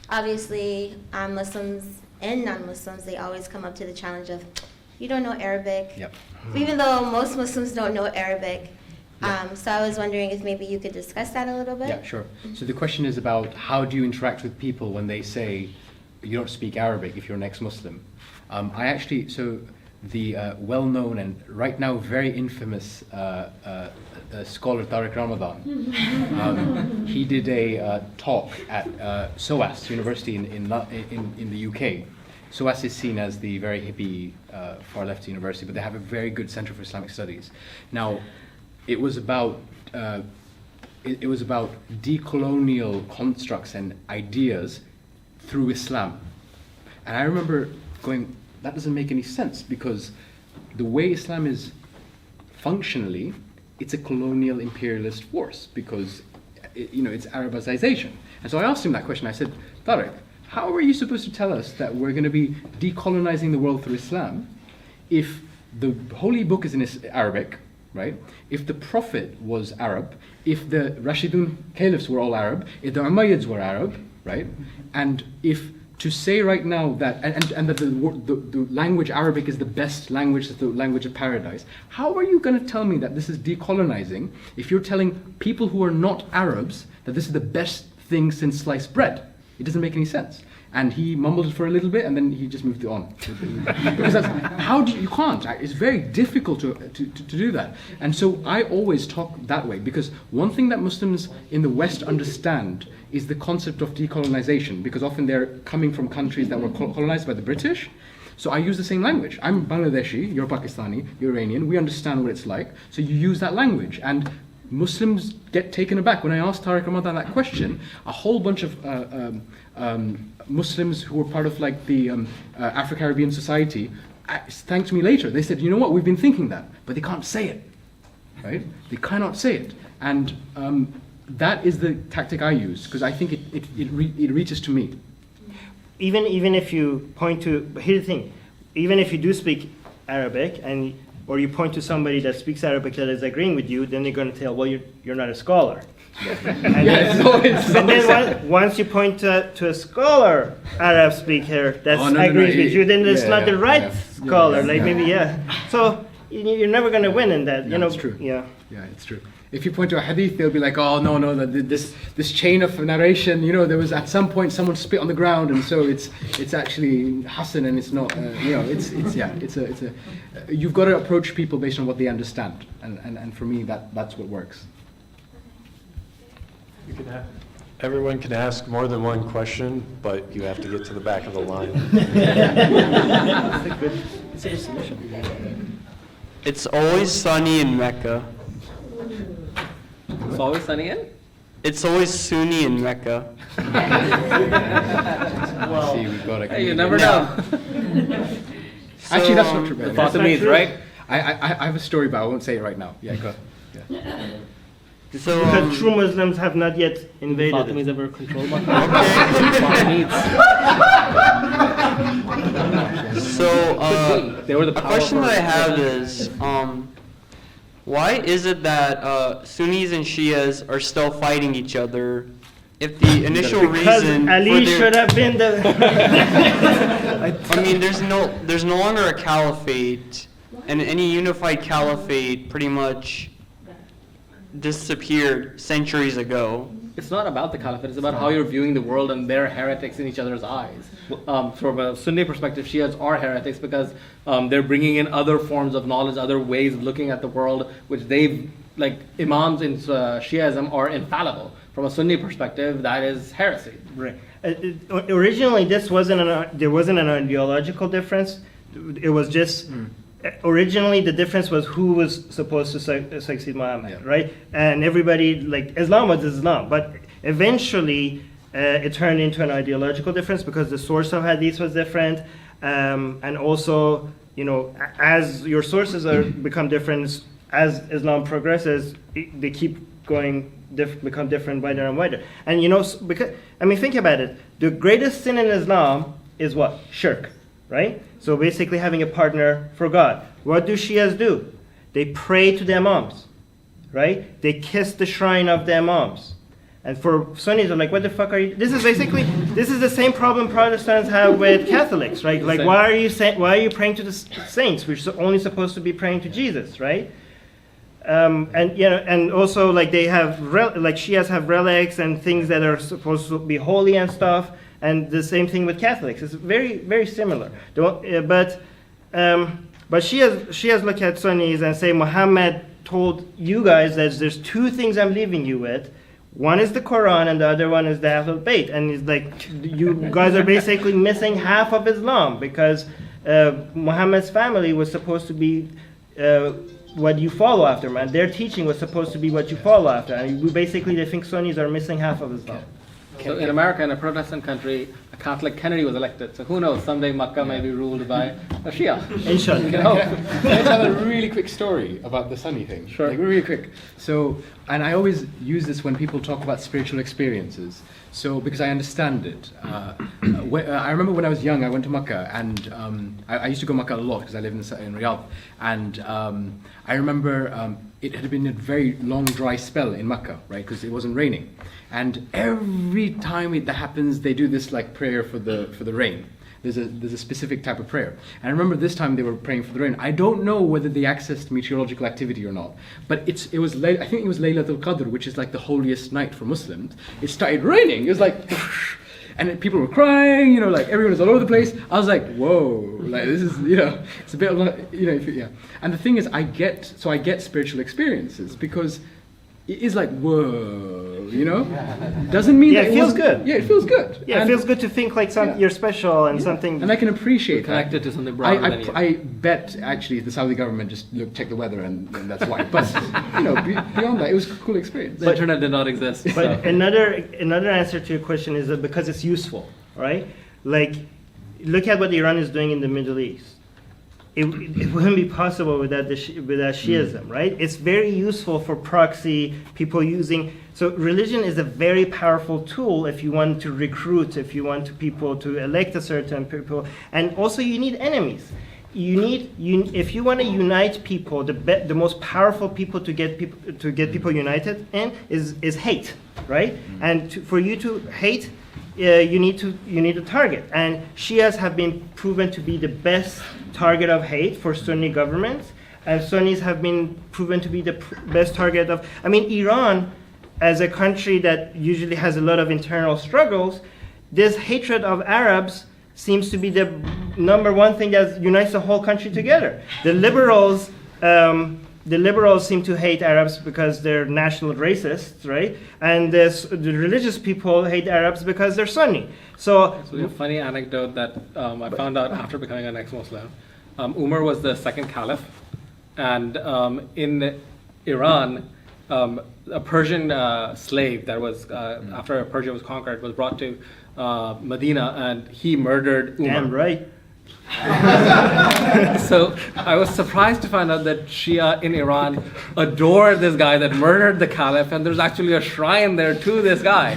obviously, Muslims and non-Muslims, they always come up to the challenge of, you don't know Arabic. Yep. Even though most Muslims don't know Arabic. So I was wondering if maybe you could discuss that a little bit. Yeah, sure. So the question is about how do you interact with people when they say you don't speak Arabic if you're an ex-Muslim. The well-known and right now very infamous scholar Tariq Ramadan, he did a talk at SOAS University in the UK. SOAS is seen as the very hippie far-left university, but they have a very good Center for Islamic Studies. Now, it was about decolonial constructs and ideas through Islam. And I remember going, that doesn't make any sense, because the way Islam is functionally, it's a colonial imperialist force, because it's Arabization. And so I asked him that question. I said, Tariq, how are you supposed to tell us that we're going to be decolonizing the world through Islam if the holy book is in Arabic, right? If the Prophet was Arab, if the Rashidun caliphs were all Arab, if the Umayyads were Arab, right? And if to say right now that, and that the language Arabic is the best language, the language of paradise, how are you going to tell me that this is decolonizing if you're telling people who are not Arabs that this is the best thing since sliced bread? It doesn't make any sense. And he mumbled it for a little bit, and then he just moved it on. Because you can't. It's very difficult to do that. And so I always talk that way, because one thing that Muslims in the West understand is the concept of decolonization, because often they're coming from countries that were colonized by the British. So I use the same language. I'm Bangladeshi, you're Pakistani, you're Iranian, we understand what it's like, so you use that language. And Muslims get taken aback. When I asked Tariq Ramadan that question, a whole bunch of Muslims who were part of like the Afro-Caribbean Society thanked me later. They said, you know what, we've been thinking that, but they can't say it, right? They cannot say it. And that is the tactic I use, because I think it reaches to me. Even if you point to, but here's the thing, even if you do speak Arabic or you point to somebody that speaks Arabic that is agreeing with you, then they're going to tell, well, you're not a scholar. And then once you point to a scholar, Arab speaker that agrees with you, then it's not the right scholar. So you're never going to win in that. It's true. Yeah, it's true. If you point to a hadith, they'll be like, oh, no, this chain of narration, there was at some point someone spit on the ground, and so it's actually Hassan, and it's not, you've got to approach people based on what they understand, and for me, that's what works. You could have. Everyone can ask more than one question, but you have to get to the back of the line. It's always sunny in Mecca. It's always sunny in? It's always Sunni in Mecca. See, we got a Hey, you never know. Actually, that's not true. The man. Fatimis, right? I have a story, but I won't say it right now. Yeah, go. Yeah. So, Because true Muslims have not yet invaded it. Fatimis ever control Makkah? so They were the a question powerful- that I have is, why is it that Sunnis and Shias are still fighting each other if the initial Because reason Ali for should their, have been the. I mean, there's no longer a caliphate, and any unified caliphate pretty much disappeared centuries ago. It's not about the caliphate, it's about how you're viewing the world, and they're heretics in each other's eyes. From a Sunni perspective, Shias are heretics because they're bringing in other forms of knowledge, other ways of looking at the world, which they've, like Imams in Shiaism are infallible. From a Sunni perspective, that is heresy. Right. Originally, there wasn't an ideological difference. It was just originally the difference was who was supposed to succeed Muhammad, right? And everybody, like, Islam was Islam, but eventually it turned into an ideological difference because the source of hadith was different, and also, you know, as your sources become different, as Islam progresses, they keep going become different wider and wider. And you know, because I mean, think about it. The greatest sin in Islam is what? Shirk, right? So basically having a partner for God. What do Shias do? They pray to their imams, right? They kiss the shrine of their imams. And for Sunnis, are like, what the fuck are you? This is the same problem Protestants have with Catholics, right? Like, why are you praying to the saints? We're only supposed to be praying to Jesus, right? And you know, and also like they have like Shias have relics and things that are supposed to be holy and stuff, and the same thing with Catholics. It's very, very similar. But Shias look at Sunnis and say Muhammad told you guys that there's two things I'm leaving you with. One is the Quran and the other one is the Ahlul Bayt. And it's like, you guys are basically missing half of Islam because Muhammad's family was supposed to be what you follow after, man. Their teaching was supposed to be what you follow after. And they think Sunnis are missing half of Islam. So in America, in a Protestant country, a Catholic Kennedy was elected. So who knows, someday Makkah may be ruled by a Shia. Inshallah. You know? Can I tell a really quick story about the sunny thing? Sure. Like, really quick. So, and I always use this when people talk about spiritual experiences. So, because I understand it. I remember when I was young, I went to Makkah, and I used to go Makkah a lot because I live in Riyadh. And I remember it had been a very long dry spell in Makkah, right? Because it wasn't raining. And every time that happens, they do this like prayer for the rain. There's a specific type of prayer. And I remember this time they were praying for the rain. I don't know whether they accessed meteorological activity or not, but I think it was Laylatul Qadr, which is like the holiest night for Muslims. It started raining. It was like, and people were crying. You know, like everyone was all over the place. I was like, whoa, like this is, you know, it's a bit like, you know, yeah. And the thing is, I get spiritual experiences because it is like, whoa, you know? Doesn't mean that it feels good. Yeah, it feels good. Yeah, And it feels good to think like you're special and something. and I can appreciate Connected that. to something broader than you. I bet actually the Saudi government just check the weather and that's why. But you know, beyond that, it was a cool experience. The internet did not exist. But so. another answer to your question is that because it's useful, right? Like, look at what Iran is doing in the Middle East. It wouldn't be possible without Shiism, right? It's very useful for proxy, people using. So religion is a very powerful tool if you want to recruit, if you want people to elect a certain people, and also you need enemies. If you want to unite people, the most powerful people to get people united in is hate, right? And for you to hate, you need a target, and Shias have been proven to be the best target of hate for Sunni governments, and Sunnis have been proven to be the best target of. I mean, Iran, as a country that usually has a lot of internal struggles, this hatred of Arabs seems to be the number one thing that unites the whole country together. The liberals. the liberals seem to hate Arabs because they're national racists, right? And the religious people hate Arabs because they're Sunni. So a funny anecdote that I found out after becoming an ex-Muslim. Umar was the second caliph, and in Iran, a Persian slave that was, after Persia was conquered, was brought to Medina, and he murdered Umar. damn right. So I was surprised to find out that Shia in Iran adore this guy that murdered the caliph, and there's actually a shrine there to this guy.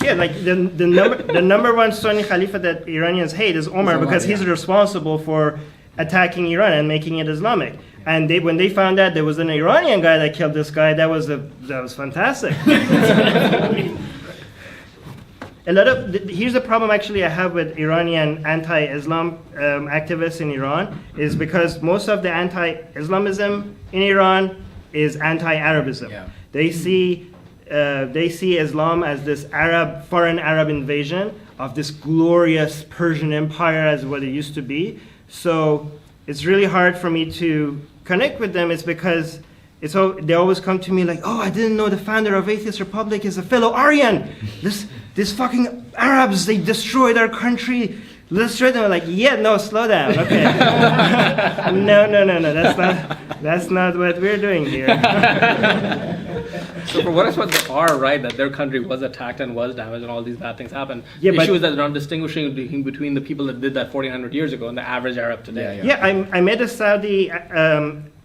Yeah, like the number one Sunni Khalifa that Iranians hate is Omar, because he's responsible for attacking Iran and making it Islamic. And when they found out there was an Iranian guy that killed this guy, that was fantastic. Here's the problem actually I have with Iranian anti-Islam activists in Iran, is because most of the anti-Islamism in Iran is anti-Arabism. Yeah. They see Islam as this foreign Arab invasion of this glorious Persian Empire as what it used to be. So it's really hard for me to connect with them. It's because they always come to me like, oh, I didn't know the founder of Atheist Republic is a fellow Aryan. This fucking Arabs, they destroyed our country. Let's try them. I'm like, yeah, no, slow down. Okay. No. That's not what we're doing here. So for what it's worth, they are right that their country was attacked and was damaged and all these bad things happened. Yeah, the issue is that they're not distinguishing between the people that did that 1,400 years ago and the average Arab today. Yeah, I met a Saudi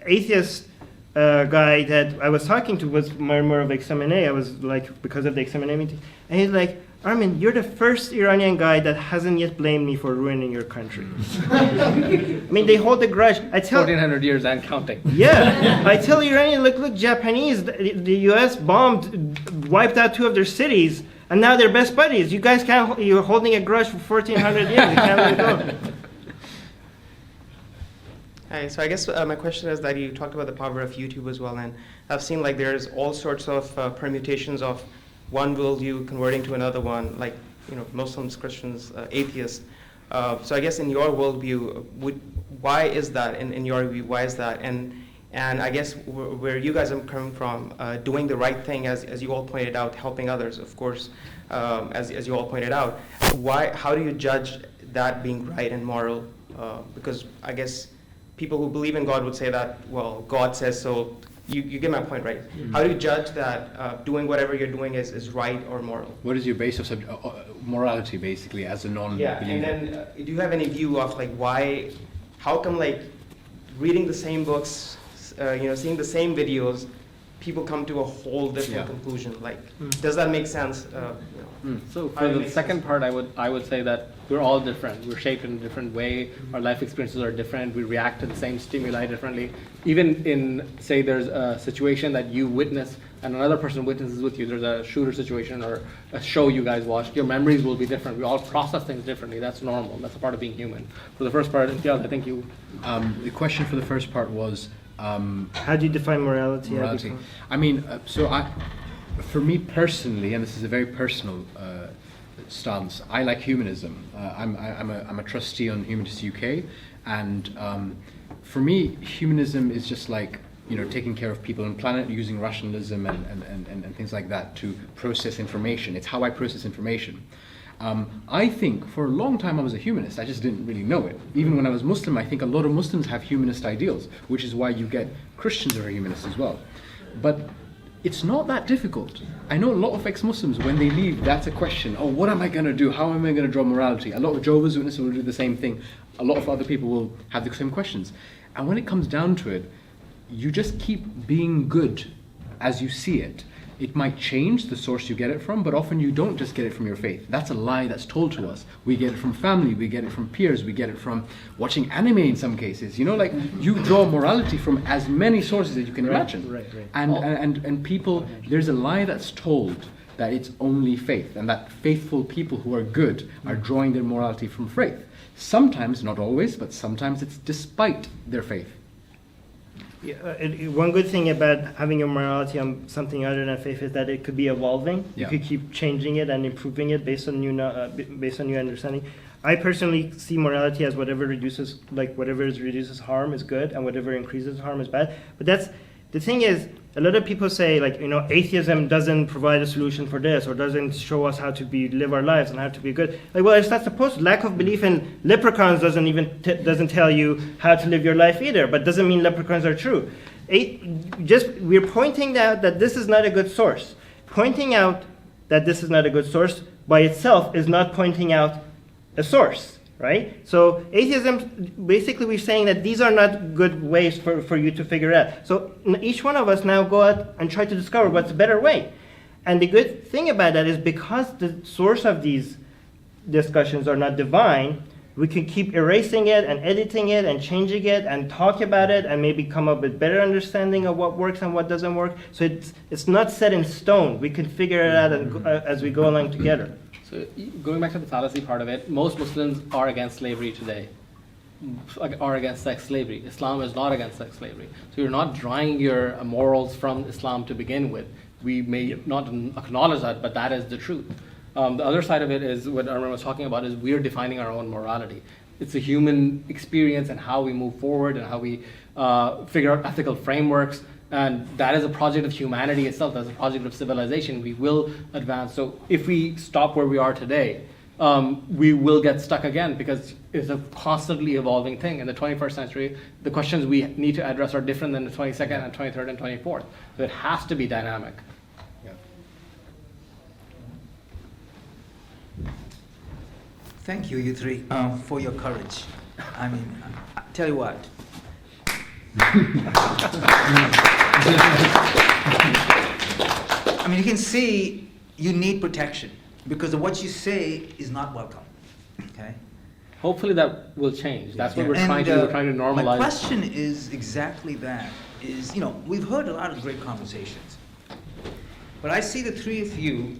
atheist guy that I was talking to, was more of XMNA. I was like, because of the XMNA meeting. And he's like, Armin, you're the first Iranian guy that hasn't yet blamed me for ruining your country. I mean, they hold a grudge. 1,400 years and counting. Yeah, I tell Iranians, look, Japanese, the U.S. wiped out 2 of their cities, and now they're best buddies. You guys you're holding a grudge for 1,400 years. You can't let it go. Hi, so I guess my question is that you talked about the power of YouTube as well, and I've seen like there's all sorts of permutations of one worldview converting to another one, like Muslims, Christians, atheists. So I guess in your worldview, why is that? In your view, why is that? And I guess where you guys are coming from, doing the right thing, as you all pointed out, helping others, of course, as you all pointed out. How do you judge that being right and moral? Because I guess people who believe in God would say that, well, God says so. You get my point, right? Mm-hmm. How do you judge that doing whatever you're doing is right or moral? What is your base of morality, basically, as a non-believer? Yeah, and then do you have any view of like how come like reading the same books, seeing the same videos, people come to a whole different conclusion? Like, does that make sense? So for the second part, I would say that we're all different. We're shaped in a different way. Our life experiences are different. We react to the same stimuli differently. Even in, say, there's a situation that you witness and another person witnesses with you. There's a shooter situation or a show you guys watched. Your memories will be different. We all process things differently. That's normal. That's a part of being human. For the first part, Imtiaz, I think you... The question for the first part was... how do you define morality? I mean, for me personally, and this is a very personal stance, I like humanism. I'm a trustee on Humanist UK, and for me, humanism is just like taking care of people on the planet, using rationalism and things like that to process information. It's how I process information. I think for a long time I was a humanist. I just didn't really know it. Even when I was Muslim, I think a lot of Muslims have humanist ideals, which is why you get Christians that are humanists as well. But it's not that difficult. I know a lot of ex-Muslims, when they leave, that's a question. Oh, what am I going to do? How am I going to draw morality? A lot of Jehovah's Witnesses will do the same thing. A lot of other people will have the same questions. And when it comes down to it, you just keep being good as you see it. It might change the source you get it from, but often you don't just get it from your faith. That's a lie that's told to us. We get it from family, we get it from peers, we get it from watching anime in some cases. You draw morality from as many sources as you can imagine. Right. And people, there's a lie that's told that it's only faith, and that faithful people who are good are drawing their morality from faith. Sometimes, not always, but sometimes it's despite their faith. One good thing about having your morality on something other than faith is that it could be evolving. Yeah. You could keep changing it and improving it based on new understanding. I personally see morality as whatever reduces harm is good, and whatever increases harm is bad. But the thing is, a lot of people say, like, atheism doesn't provide a solution for this, or doesn't show us how to live our lives and how to be good. Like, well, it's not supposed to. Lack of belief in leprechauns doesn't tell you how to live your life either, but doesn't mean leprechauns are true. We're pointing out that this is not a good source. Pointing out that this is not a good source by itself is not pointing out a source, right? So atheism, basically we're saying that these are not good ways for you to figure out. So each one of us now go out and try to discover what's a better way. And the good thing about that is because the source of these discussions are not divine, we can keep erasing it and editing it and changing it and talk about it and maybe come up with better understanding of what works and what doesn't work. So it's not set in stone. We can figure it out as we go along together. So going back to the fallacy part of it, most Muslims are against slavery today, are against sex slavery. Islam is not against sex slavery. So you're not drawing your morals from Islam to begin with. We may not acknowledge that, but that is the truth. The other side of it is what Armin was talking about, is we're defining our own morality. It's a human experience and how we move forward and how we figure out ethical frameworks. And that is a project of humanity itself. That's a project of civilization. We will advance. So if we stop where we are today, we will get stuck again, because it's a constantly evolving thing. In the 21st century, the questions we need to address are different than the 22nd and 23rd and 24th. So it has to be dynamic. Thank you, you three, for your courage. I mean, I tell you what. I mean, you can see you need protection because of what you say is not welcome. Okay. Hopefully that will change. That's what we're trying to do. We're trying to normalize. My question is exactly that. We've heard a lot of great conversations, but I see the three of you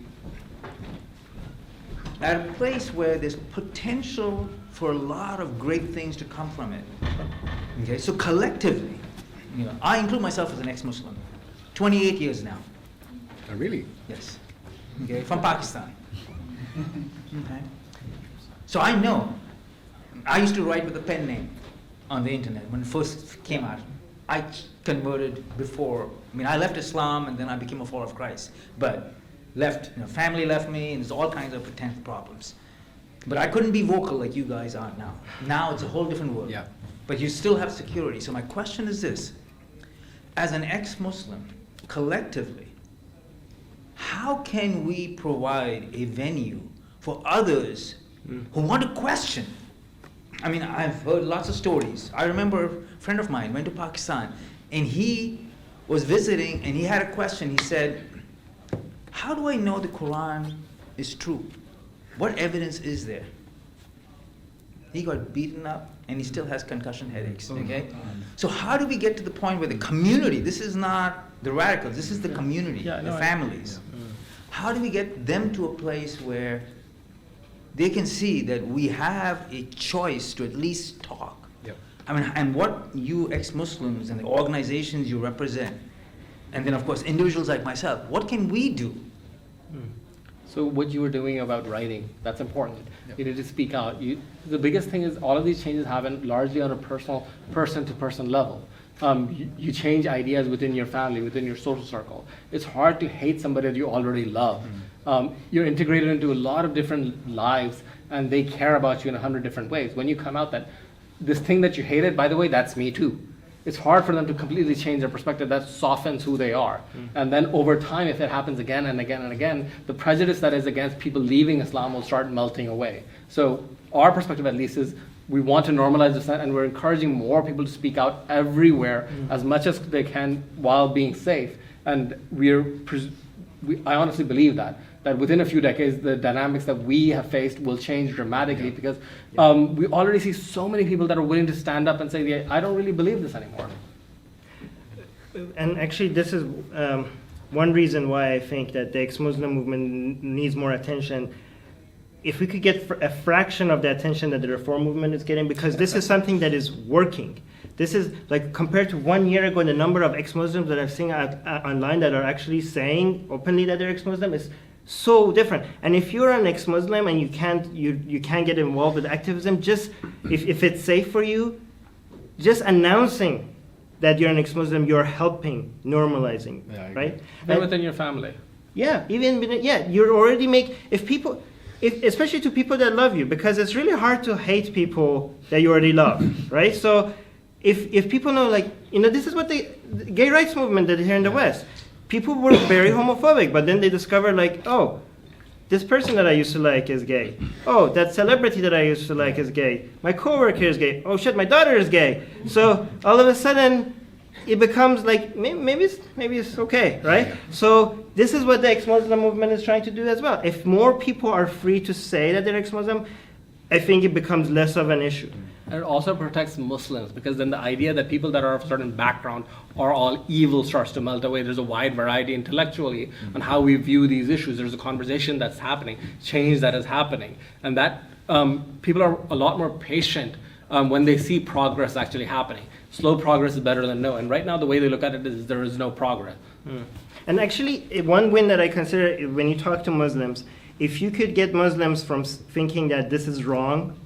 at a place where there's potential for a lot of great things to come from it. Okay, so collectively, I include myself as an ex-Muslim, 28 years now. Oh, really? Yes. Okay, from Pakistan. Okay. So I know. I used to write with a pen name on the internet when it first came out. I converted before. I left Islam and then I became a follower of Christ. But family left me, and there's all kinds of pretend problems. But I couldn't be vocal like you guys are now. Now it's a whole different world. Yeah. But you still have security. So my question is this. As an ex-Muslim, collectively, how can we provide a venue for others who want to question? I've heard lots of stories. I remember a friend of mine went to Pakistan, and he was visiting, and he had a question. He said, how do I know the Quran is true? What evidence is there? He got beaten up, and he still has concussion headaches, okay? So how do we get to the point where the community, this is not the radicals, this is the community, the families. How do we get them to a place where they can see that we have a choice to at least talk? Yep. And what you ex-Muslims and the organizations you represent, and then of course individuals like myself, what can we do? So what you were doing about writing, that's important. Yep. You need to speak out. The biggest thing is all of these changes happen largely on a personal, person-to-person level. You change ideas within your family, within your social circle. It's hard to hate somebody that you already love. You're integrated into a lot of different lives, and they care about you in 100 different ways. When you come out that this thing that you hated, by the way, that's me too. It's hard for them to completely change their perspective. That softens who they are. And then over time, if it happens again and again and again, the prejudice that is against people leaving Islam will start melting away. So our perspective at least is we want to normalize dissent, and we're encouraging more people to speak out everywhere as much as they can while being safe. And I honestly believe that within a few decades, the dynamics that we have faced will change dramatically because we already see so many people that are willing to stand up and say, yeah, I don't really believe this anymore. And actually, this is one reason why I think that the ex-Muslim movement needs more attention. If we could get a fraction of the attention that the Reform movement is getting, because this is something that is working. This is, like, compared to 1 year ago, the number of ex-Muslims that I've seen online that are actually saying openly that they're ex-Muslim is so different. And if you're an ex-Muslim and you can't get involved with activism, just if it's safe for you, just announcing that you're an ex-Muslim, you're helping normalizing, right? Even within your family. Yeah, you're already especially to people that love you, because it's really hard to hate people that you already love, right? So if people know, this is what the gay rights movement did here in the West. People were very homophobic, but then they discovered, oh, this person that I used to like is gay. Oh, that celebrity that I used to like is gay. My coworker is gay. Oh shit, my daughter is gay. So all of a sudden, it becomes maybe it's okay, right? So this is what the ex-Muslim movement is trying to do as well. If more people are free to say that they're ex-Muslim, I think it becomes less of an issue. And it also protects Muslims, because then the idea that people that are of a certain background are all evil starts to melt away. There's a wide variety intellectually on how we view these issues. There's a conversation that's happening, change that is happening. And that people are a lot more patient when they see progress actually happening. Slow progress is better than no. And right now the way they look at it is there is no progress. And actually, one win that I consider when you talk to Muslims, if you could get Muslims from thinking that this is wrong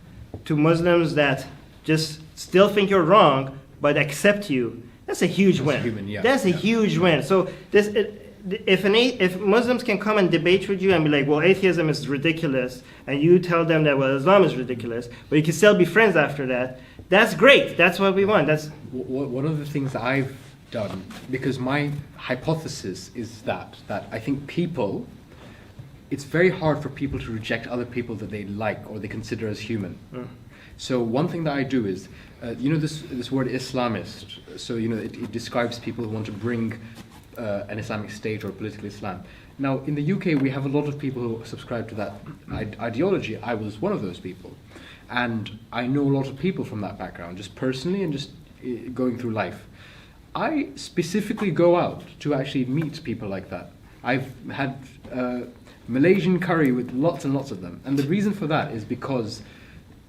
to Muslims that just still think you're wrong but accept you, that's a huge win. That's a huge win. So if Muslims can come and debate with you and be like, well, atheism is ridiculous, and you tell them that, well, Islam is ridiculous, but you can still be friends after that, that's great. That's what we want. That's one of the things that I've done, because my hypothesis is that I think it's very hard for people to reject other people that they like or they consider as human. So one thing that I do is, this word Islamist, so it describes people who want to bring an Islamic state or political Islam. Now in the UK we have a lot of people who subscribe to that ideology. I was one of those people, and I know a lot of people from that background, just personally and just going through life. I specifically go out to actually meet people like that. I've had Malaysian curry with lots and lots of them. And the reason for that is because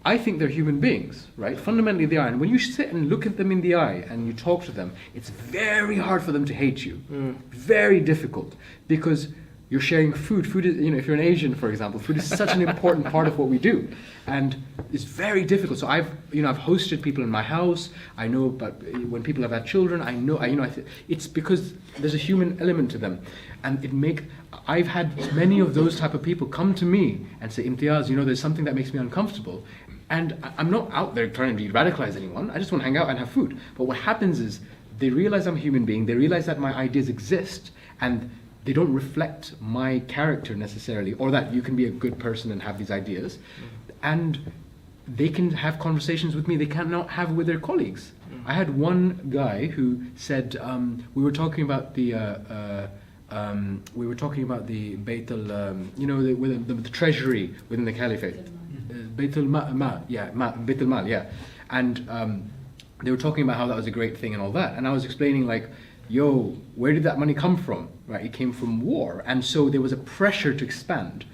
I think they're human beings, right? Fundamentally they are. And when you sit and look at them in the eye and you talk to them, it's very hard for them to hate you. Very difficult. Because you're sharing food. Food is, if you're an Asian, for example, food is such an important part of what we do. And it's very difficult. So I've hosted people in my house. I know about when people have had children. It's because there's a human element to them. And I've had many of those type of people come to me and say, Imtiaz, there's something that makes me uncomfortable. And I'm not out there trying to radicalize anyone. I just want to hang out and have food. But what happens is they realize I'm a human being. They realize that my ideas exist, and they don't reflect my character necessarily, or that you can be a good person and have these ideas. And they can have conversations with me they cannot have with their colleagues. I had one guy who said, we were talking about the Beit the treasury within the caliphate. Beit al-Mal, yeah. And they were talking about how that was a great thing and all that. And I was explaining where did that money come from? Right, it came from war. And so there was a pressure to expand.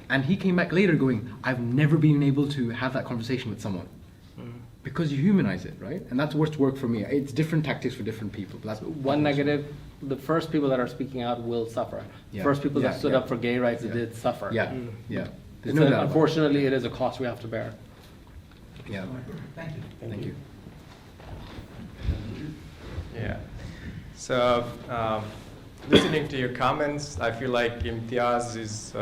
And he came back later going, I've never been able to have that conversation with someone. Because you humanize it, right? And that's what's worked for me. It's different tactics for different people. But that's one negative. The first people that are speaking out will suffer. The first people that stood up for gay rights did suffer. There's no doubt. Unfortunately, it is a cost we have to bear. Yeah. Thank you. Yeah. So, listening to your comments, I feel like Imtiaz is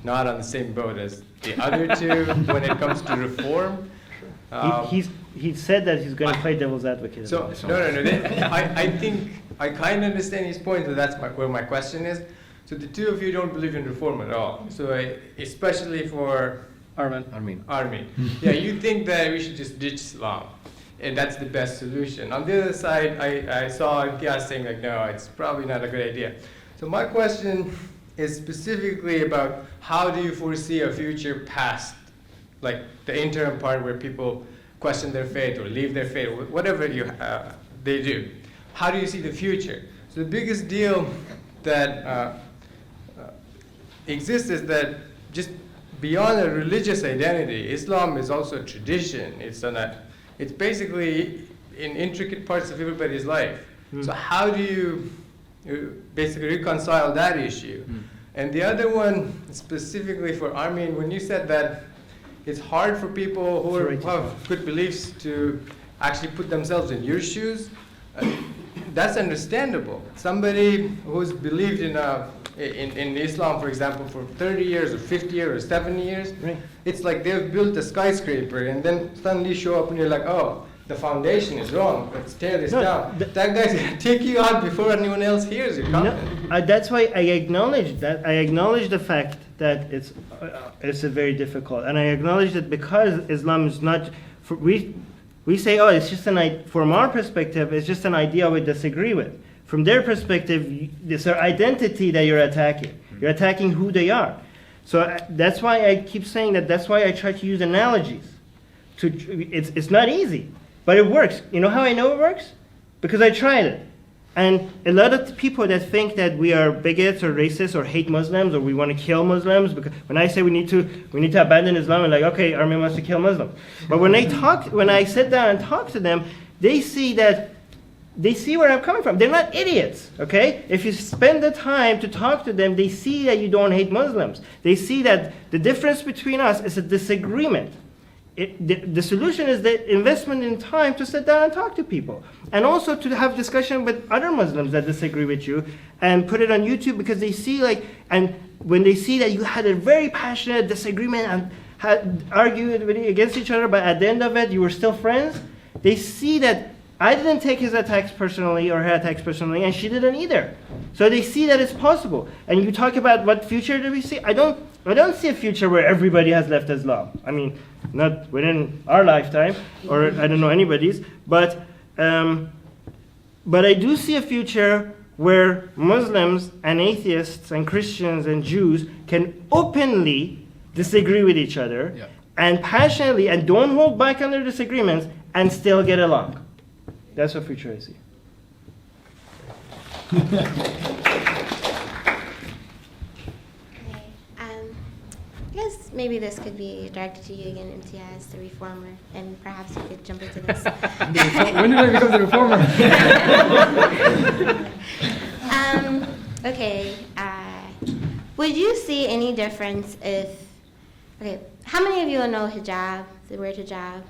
not on the same boat as the other two when it comes to reform. He said that he's going to play devil's advocate. So no. I think I kind of understand his point, but that's where my question is. So the two of you don't believe in reform at all. So especially for Armin. Yeah, you think that we should just ditch Islam, and that's the best solution. On the other side, I saw Imtiaz saying no, it's probably not a good idea. So my question is specifically about how do you foresee a future past, like the interim part where people question their faith or leave their faith, or whatever they do. How do you see the future? So the biggest deal that exists is that just beyond a religious identity, Islam is also a tradition. It's basically in intricate parts of everybody's life. So how do you basically reconcile that issue? And the other one, specifically for Armin, when you said that it's hard for people who have good beliefs to actually put themselves in your shoes, that's understandable. Somebody who's believed in Islam, for example, for 30 years or 50 years or 70 years, Right. it's like they've built a skyscraper and then suddenly show up and you're like, oh, the foundation is wrong, let's tear this No, down. That guy's gonna take you out before anyone else hears your comment. No, that's why I acknowledge that. I acknowledge the fact that it's a very difficult, and I acknowledge that because Islam is not. We say, oh, it's just from our perspective, it's just an idea we disagree with. From their perspective, it's their identity that you're attacking. You're attacking who they are. So that's why I keep saying that. That's why I try to use analogies. It's not easy, but it works. You know how I know it works? Because I tried it. And a lot of people that think that we are bigots or racist or hate Muslims or we want to kill Muslims, because when I say we need to abandon Islam, I'm like, okay, Armin wants to kill Muslims. But when I sit down and talk to them, they see where I'm coming from. They're not idiots, okay? If you spend the time to talk to them, they see that you don't hate Muslims. They see that the difference between us is a disagreement. The solution is the investment in time to sit down and talk to people. And also to have discussion with other Muslims that disagree with you and put it on YouTube, because they see and when they see that you had a very passionate disagreement and had argued against each other, but at the end of it, you were still friends, they see that I didn't take his attacks personally or her attacks personally, and she didn't either. So they see that it's possible. And you talk about what future do we see? I don't see a future where everybody has left Islam. I mean, not within our lifetime, or I don't know anybody's, but I do see a future where Muslims and atheists and Christians and Jews can openly disagree with each other and passionately and don't hold back on their disagreements and still get along. That's what future I see. I guess maybe this could be directed to you again, Imtiaz, the reformer, and perhaps you could jump into this. When did I become the reformer? Okay. Would you see any difference if? Okay. How many of you all know hijab? The word hijab.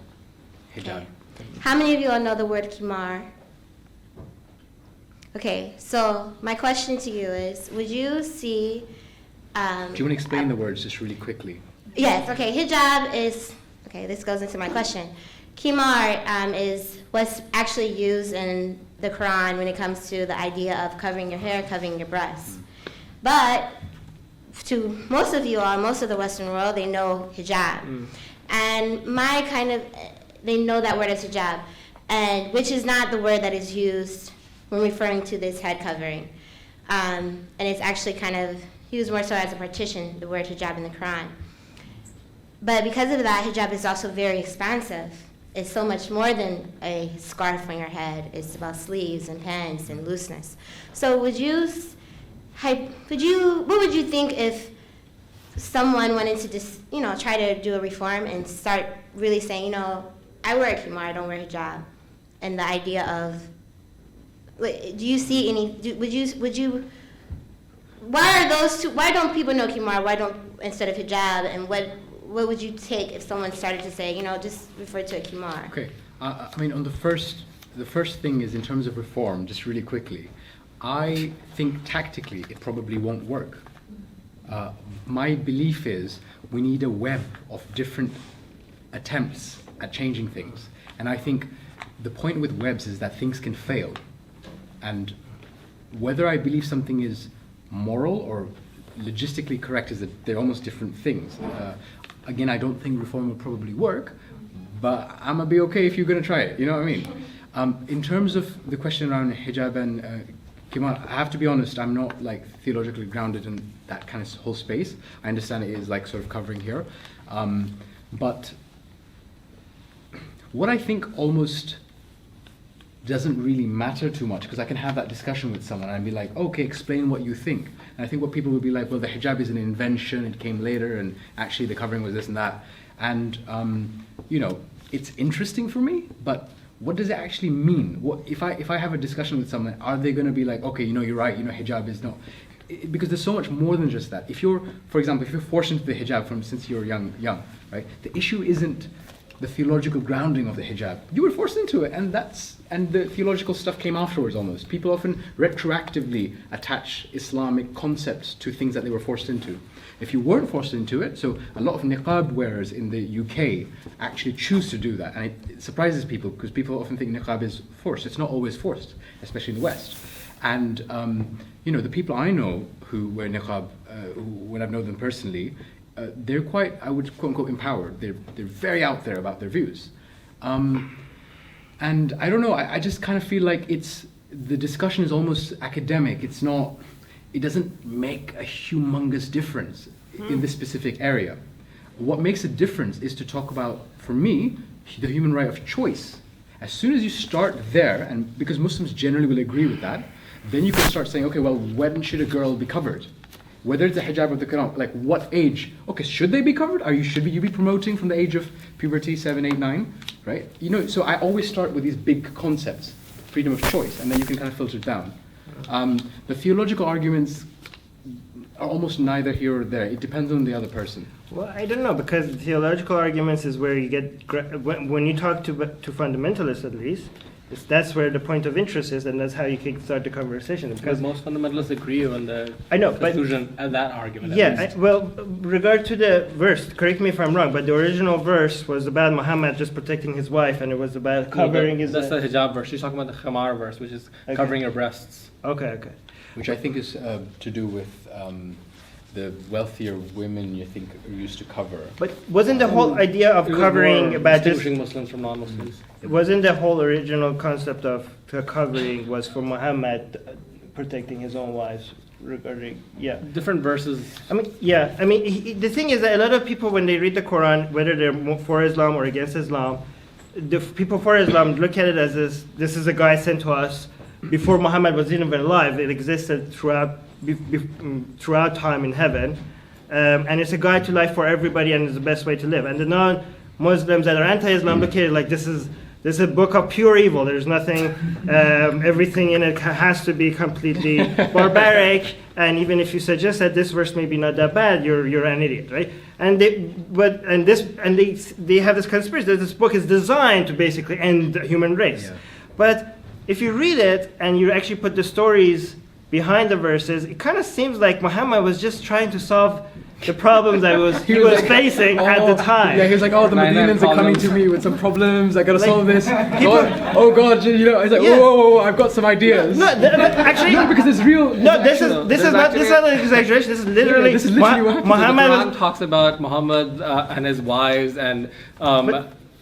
Hijab. Okay. How many of you all know the word kimar? Okay. So my question to you is: would you see? Do you want to explain the words just really quickly? Yes, okay. Hijab is, okay, this goes into my question. Kimar is what's actually used in the Quran when it comes to the idea of covering your hair, covering your breasts. But to most of you all, most of the Western world, they know hijab. And they know that word as hijab, and which is not the word that is used when referring to this head covering. And it's actually kind of used more so as a partition, the word hijab in the Quran. But because of that, hijab is also very expansive. It's so much more than a scarf on your head. It's about sleeves and pants and looseness. So what would you think if someone wanted to just, try to do a reform and start really saying, I wear a kimar, I don't wear hijab. And the idea of, do you see any, why are those two? Why don't people know kimar? Why don't instead of hijab? And what would you take if someone started to say, just refer to a kimar? Okay, I mean, on the first thing is in terms of reform. Just really quickly, I think tactically it probably won't work. My belief is we need a web of different attempts at changing things, and I think the point with webs is that things can fail, and whether I believe something is moral or logistically correct is that they're almost different things. Again, I don't think reform will probably work, but I'm gonna be okay if you're gonna try it. You know what I mean? In terms of the question around hijab and kimar, I have to be honest. I'm not theologically grounded in that kind of whole space. I understand it is sort of covering here, but what I think almost doesn't really matter too much, because I can have that discussion with someone and be like, okay, explain what you think. And I think what people would be like, well, the hijab is an invention, it came later, and actually the covering was this and that. And, it's interesting for me, but what does it actually mean? What if I have a discussion with someone, are they going to be like, okay, you're right, hijab is not... because there's so much more than just that. If you're, for example, if you're forced into the hijab since you're young, right? The issue isn't the theological grounding of the hijab. You were forced into it, and the theological stuff came afterwards almost. People often retroactively attach Islamic concepts to things that they were forced into. If you weren't forced into it, so a lot of niqab wearers in the UK actually choose to do that, and it surprises people because people often think niqab is forced. It's not always forced, especially in the West. And the people I know who wear niqab, when I've known them personally, they're quite, I would quote unquote, empowered. They're very out there about their views. And I don't know, I just kind of feel like the discussion is almost academic. It doesn't make a humongous difference in this specific area. What makes a difference is to talk about, for me, the human right of choice. As soon as you start there, and because Muslims generally will agree with that, then you can start saying, okay, well, when should a girl be covered? Whether it's the hijab or the Quran, like what age? Okay, should they be covered? Should you be promoting from the age of puberty, 7, 8, 9, right? So I always start with these big concepts, freedom of choice, and then you can kind of filter it down. The theological arguments are almost neither here or there. It depends on the other person. Well, I don't know, because theological arguments is where you get, when you talk to fundamentalists at least, that's where the point of interest is, and that's how you can start the conversation. Because most fundamentalists agree on the conclusion and that argument. Yeah, regard to the verse, correct me if I'm wrong, but the original verse was about Muhammad just protecting his wife, and it was about covering his... That's the hijab verse. She's talking about the khamar verse, which is covering your breasts. Okay. Which I think is to do with the wealthier women, you think, used to cover. But wasn't the whole idea of covering about distinguishing Muslims from non-Muslims? Wasn't the whole original concept of covering was for Muhammad protecting his own wives regarding, different verses. The thing is that a lot of people, when they read the Quran, whether they're for Islam or against Islam, the people for Islam look at it as this is a guy sent to us before Muhammad was even alive. It existed throughout time in heaven, and it's a guide to life for everybody, and it's the best way to live. And the non-Muslims that are anti-Islam look at it like this is a book of pure evil. There's nothing, everything in it has to be completely barbaric. And even if you suggest that this verse may be not that bad, you're an idiot, right? And they have this conspiracy that this book is designed to basically end the human race. Yeah. But if you read it and you actually put the stories behind the verses, it kind of seems like Muhammad was just trying to solve the problems that he was facing at the time. Yeah, he was like, the Medinans are coming to me with some problems, I gotta solve this. Oh God, he's like, whoa, I've got some ideas. Actually, because it's real. This is not an exaggeration, this is literally what Muhammad the Quran talks about Muhammad and his wives and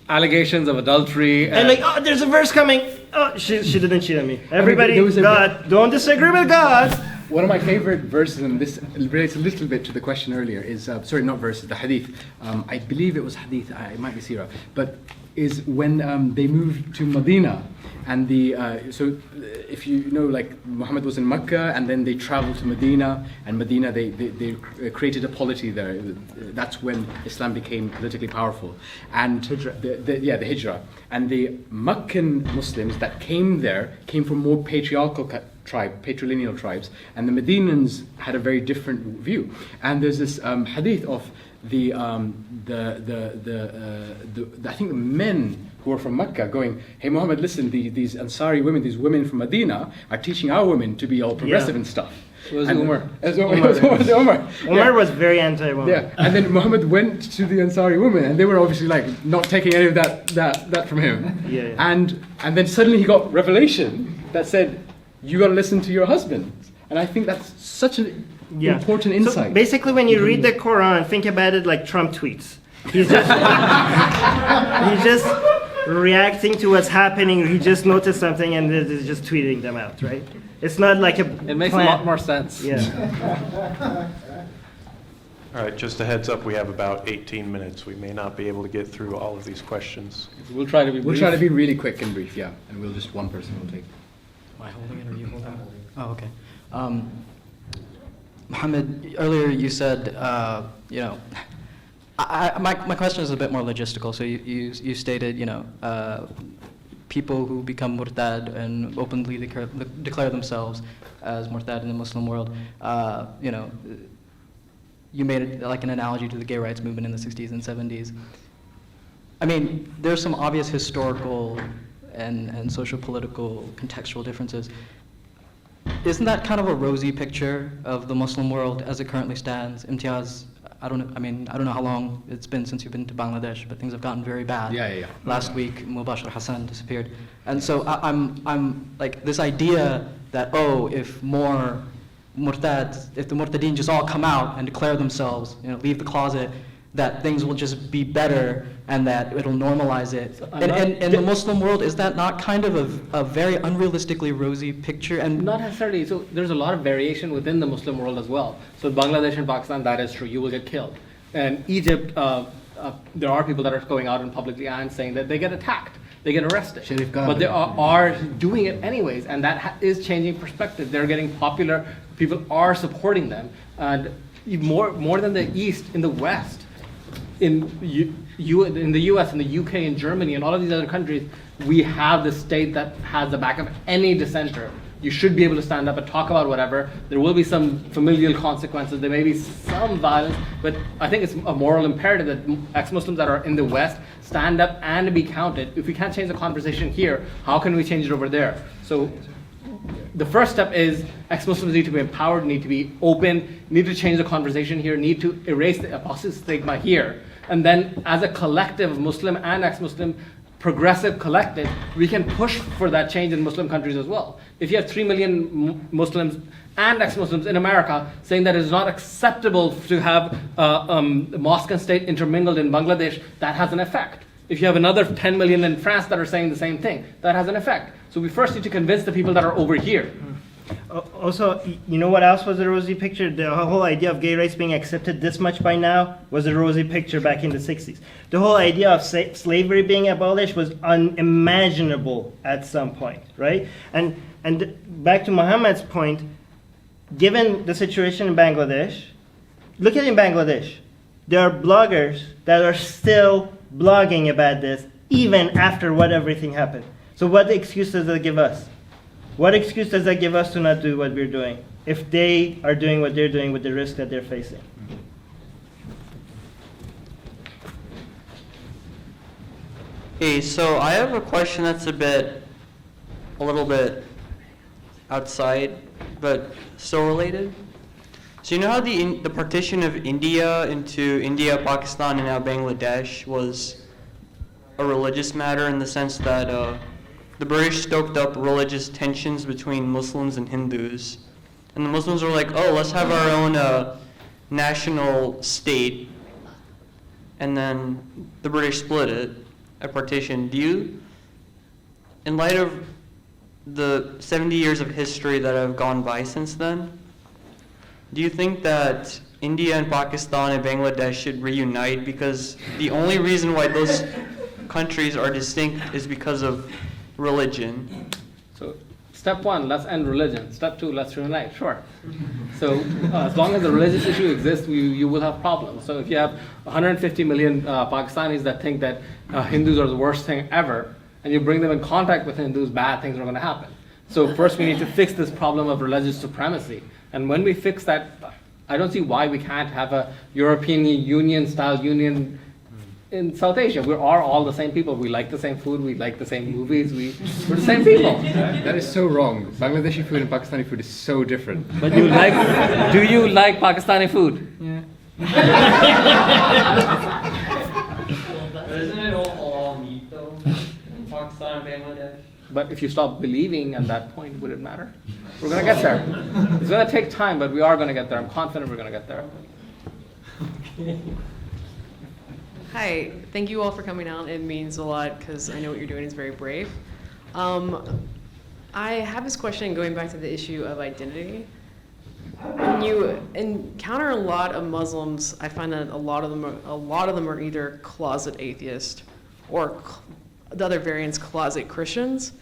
allegations of adultery. And there's a verse coming. Oh, she didn't cheat on me. Everybody, God, don't disagree with God. One of my favorite verses, and this relates a little bit to the question earlier, is, not verses, the hadith. I believe it was hadith, it might be seerah, but is when they moved to Medina, and so if you know, like Muhammad was in Mecca, and then they traveled to Medina, and Medina they created a polity there. That's when Islam became politically powerful, and the hijrah, and the Meccan Muslims that came there came from more patriarchal patrilineal tribes, and the Medinans had a very different view. And there's this hadith of I think the men who are from Mecca going, hey Muhammad, listen, these Ansari women, these women from Medina are teaching our women to be all progressive and stuff. It was Umar. Umar was very anti-woman. Yeah, and then Muhammad went to the Ansari women, and they were obviously like not taking any of that from him. Yeah. And then suddenly he got revelation that said, you got to listen to your husband. And I think that's such an important insight. So basically, when you read the Quran, think about it like Trump tweets. He's just reacting to what's happening. He just noticed something and is just tweeting them out, right? It's not like It makes a lot more sense. Yeah. All right, just a heads up, we have about 18 minutes. We may not be able to get through all of these questions. We'll try to be brief. We'll try to be really quick and brief, and one person will take. Am I holding it or are you holding it? Oh, okay. Muhammad, earlier you said, my question is a bit more logistical. So you stated, people who become murtad and openly declare themselves as murtad in the Muslim world, you know, you made it like an analogy to the gay rights movement in the 60s and 70s. I mean, there's some obvious historical and social-political contextual differences. Isn't that kind of a rosy picture of the Muslim world as it currently stands? Imtiaz, I don't know how long it's been since you've been to Bangladesh, but things have gotten very bad. Yeah. Last week, Mubashir Hassan disappeared. And so I'm like, this idea that, oh, if more murtads, if the murtadeen just all come out and declare themselves, you know, leave the closet, that things will just be better and that it'll normalize it. And in the Muslim world, is that not kind of a very unrealistically rosy picture? And not necessarily. So there's a lot of variation within the Muslim world as well. So Bangladesh and Pakistan, that is true. You will get killed. And Egypt, there are people that are going out in publicly and saying that they get attacked. They get arrested. But they are doing it anyways. And that is changing perspective. They're getting popular. People are supporting them. And more than the East, in the West, in the US and the UK and Germany and all of these other countries, we have the state that has the back of any dissenter. You should be able to stand up and talk about whatever. There will be some familial consequences. There may be some violence, but I think it's a moral imperative that ex-Muslims that are in the West stand up and be counted. If we can't change the conversation here, how can we change it over there? So the first step is ex-Muslims need to be empowered, need to be open, need to change the conversation here, need to erase the apostate stigma here. And then as a collective, Muslim and ex-Muslim, progressive collective, we can push for that change in Muslim countries as well. If you have 3 million Muslims and ex-Muslims in America saying that it is not acceptable to have mosque and state intermingled in Bangladesh, that has an effect. If you have another 10 million in France that are saying the same thing, that has an effect. So we first need to convince the people that are over here. Also, you know what else was a rosy picture? The whole idea of gay rights being accepted this much by now was a rosy picture back in the 60s. The whole idea of slavery being abolished was unimaginable at some point, right? And back to Muhammad's point, given the situation in Bangladesh, look at in Bangladesh. There are bloggers that are still blogging about this even after what everything happened. So what excuse does that give us? What excuse does that give us to not do what we're doing if they are doing what they're doing with the risk that they're facing? Hey, so I have a question that's a little bit outside, but still related. So you know how the partition of India into India, Pakistan, and now Bangladesh was a religious matter in the sense that the British stoked up religious tensions between Muslims and Hindus. And the Muslims were like, oh, let's have our own national state. And then the British split it, a partition. Do you, in light of the 70 years of history that have gone by since then, do you think that India and Pakistan and Bangladesh should reunite? Because the only reason why those countries are distinct is because of religion. So step one, let's end religion. Step two, let's reunite. Sure. So as long as the religious issue exists, you will have problems. So if you have 150 million Pakistanis that think that Hindus are the worst thing ever, and you bring them in contact with Hindus, bad things are going to happen. So first we need to fix this problem of religious supremacy. And when we fix that, I don't see why we can't have a European Union style union in South Asia. We are all the same people. We like the same food. We like the same movies. We're the same people. That is so wrong. Bangladeshi food and Pakistani food is so different. But do you like Pakistani food? Yeah. Isn't it all meat though? In Pakistan and Bangladesh? But if you stop believing at that point, would it matter? We're going to get there. It's going to take time, but we are going to get there. I'm confident we're going to get there. Hi, thank you all for coming out. It means a lot because I know what you're doing is very brave. I have this question going back to the issue of identity. When you encounter a lot of Muslims, I find that a lot of them are either closet atheist or the other variants closet Christians,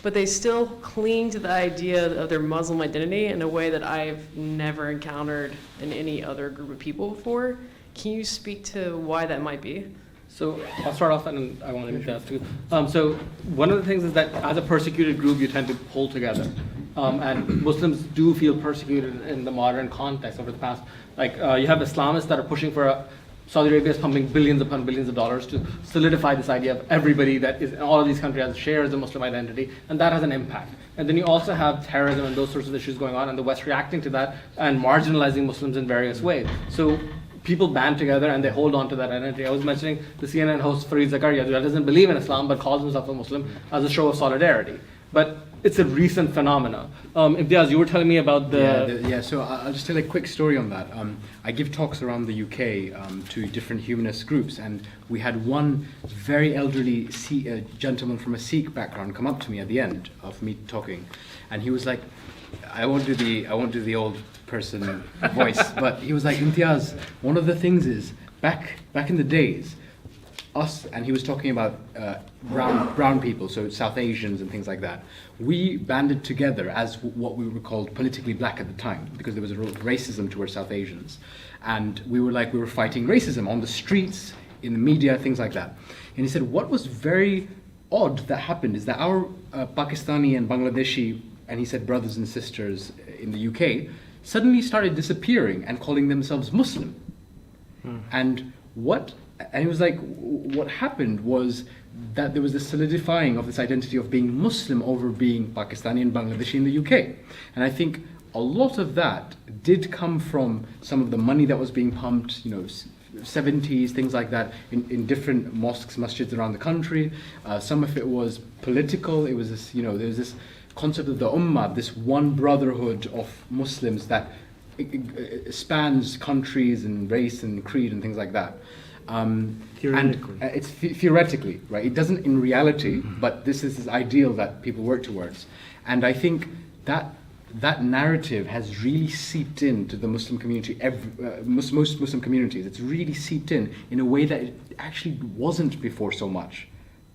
but they still cling to the idea of their Muslim identity in a way that I've never encountered in any other group of people before. Can you speak to why that might be? So I'll start off, and I want to ask too. So one of the things is that as a persecuted group, you tend to pull together, and Muslims do feel persecuted in the modern context over the past. Like you have Islamists that are pushing for Saudi Arabia is pumping billions upon billions of dollars to solidify this idea of everybody that is in all of these countries shares the Muslim identity, and that has an impact. And then you also have terrorism and those sorts of issues going on, and the West reacting to that and marginalizing Muslims in various ways. So people band together and they hold on to that identity. I was mentioning the CNN host Fareed Zakaria, who doesn't believe in Islam but calls himself a Muslim, as a show of solidarity. But it's a recent phenomenon. Imtiaz, you were telling me about the... So I'll just tell a quick story on that. I give talks around the UK to different humanist groups, and we had one very elderly gentleman from a Sikh background come up to me at the end of me talking, and he was like, I won't do the old person voice, but he was like, Imtiaz, one of the things is, back in the days, us, and he was talking about brown people, so South Asians and things like that, we banded together as what we were called politically black at the time, because there was a racism towards South Asians. And we were fighting racism on the streets, in the media, things like that. And he said, what was very odd that happened is that our Pakistani and Bangladeshi, and he said brothers and sisters in the UK, suddenly started disappearing and calling themselves Muslim. And he was like, what happened was that there was this solidifying of this identity of being Muslim over being Pakistani and Bangladeshi in the UK. And I think a lot of that did come from some of the money that was being pumped, 70s, things like that, in different mosques, masjids around the country. Some of it was political. It was this, there was this concept of the ummah, this one brotherhood of Muslims that spans countries and race and creed and things like that. Theoretically. And it's theoretically, right? It doesn't in reality, but this is this ideal that people work towards. And I think that narrative has really seeped into the Muslim community, most Muslim communities. It's really seeped in a way that it actually wasn't before so much,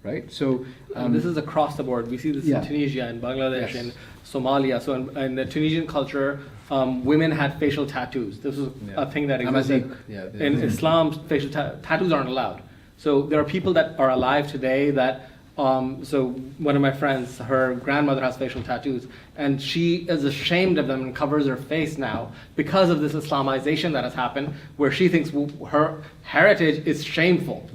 right? So this is across the board. We see this in Tunisia and Bangladesh and Somalia. So in the Tunisian culture, women had facial tattoos. This was a thing that existed. In Islam, facial tattoos aren't allowed. So there are people that are alive today that, so one of my friends, her grandmother has facial tattoos, and she is ashamed of them and covers her face now because of this Islamization that has happened, where she thinks her heritage is shameful.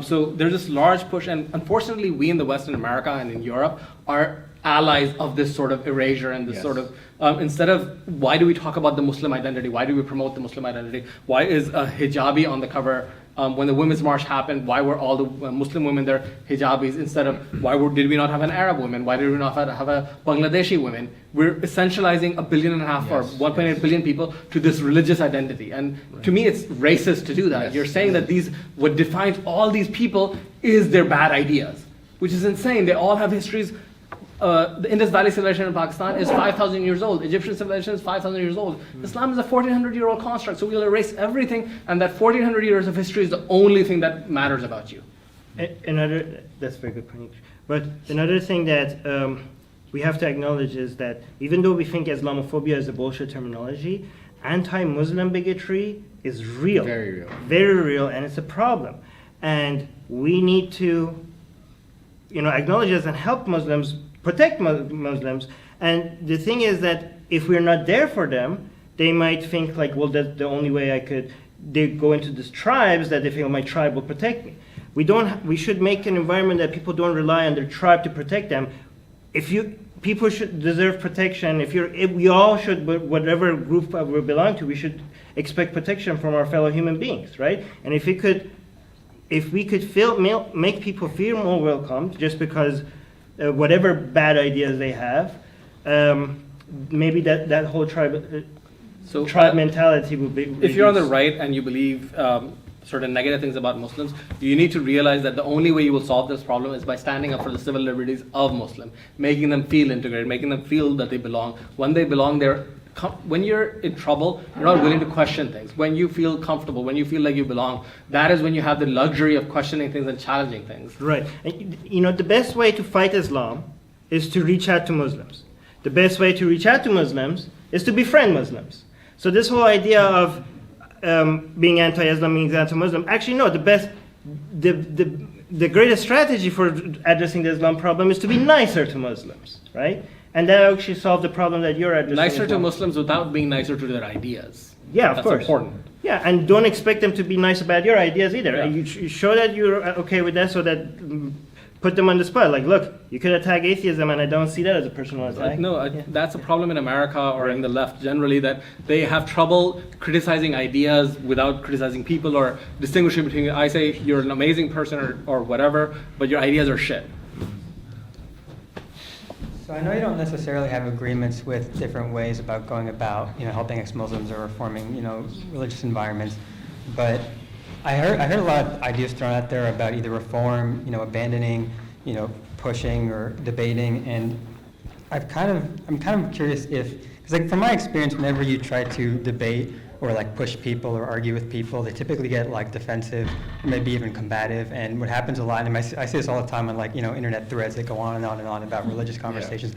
So there's this large push, and unfortunately we in the West, in America and in Europe, are allies of this sort of erasure and this sort of, instead of, why do we talk about the Muslim identity? Why do we promote the Muslim identity? Why is a hijabi on the cover? When the Women's March happened, why were all the Muslim women there hijabis instead of, did we not have an Arab woman? Why did we not have a Bangladeshi woman? We're essentializing 1.5 billion or 1.8 billion people to this religious identity. And to me, it's racist to do that. You're saying that what defines all these people is their bad ideas, which is insane. They all have histories. The Indus Valley civilization in Pakistan is 5,000 years old. Egyptian civilization is 5,000 years old. Islam is a 1,400-year-old construct, so we'll erase everything, and that 1,400 years of history is the only thing that matters about you. That's a very good point. But another thing that we have to acknowledge is that even though we think Islamophobia is a bullshit terminology, anti-Muslim bigotry is real. Very real. Very real, and it's a problem. And we need to acknowledge this and help Muslims, protect Muslims. And the thing is that if we're not there for them, they might think like, well, that's the only way they go into these tribes that they feel my tribe will protect me. We should make an environment that people don't rely on their tribe to protect them. People should deserve protection. We all should, whatever group we belong to, we should expect protection from our fellow human beings, right? And if we could make people feel more welcome just because whatever bad ideas they have, maybe that whole tribe mentality would be reduced. If you're on the right and you believe certain negative things about Muslims, you need to realize that the only way you will solve this problem is by standing up for the civil liberties of Muslims, making them feel integrated, making them feel that they belong. When they belong, when you're in trouble, you're not willing to question things. When you feel comfortable, when you feel like you belong, that is when you have the luxury of questioning things and challenging things. Right. And, the best way to fight Islam is to reach out to Muslims. The best way to reach out to Muslims is to befriend Muslims. So this whole idea of being anti-Islam means anti-Muslim, actually no, the best the greatest strategy for addressing the Islam problem is to be nicer to Muslims, right? And that actually solve the problem that you're addressing. Nicer as to well. Muslims without being nicer to their ideas. Yeah, of That's course. important. Yeah, and don't expect them to be nice about your ideas either. Yeah. You show that you're okay with that, so that put them on the spot. Like, look, you could attack atheism, and I don't see that as a personal attack. That's a problem in America or in the left generally, that they have trouble criticizing ideas without criticizing people, or distinguishing between, I say you're an amazing person or whatever, but your ideas are shit. So I know you don't necessarily have agreements with different ways about going about, helping ex-Muslims or reforming, religious environments, but I heard a lot of ideas thrown out there about either reform, abandoning, pushing or debating, and I'm kind of curious because from my experience, whenever you try to debate or push people or argue with people, they typically get defensive, or maybe even combative. And what happens a lot, and I see this all the time on internet threads that go on and on and on about religious conversations.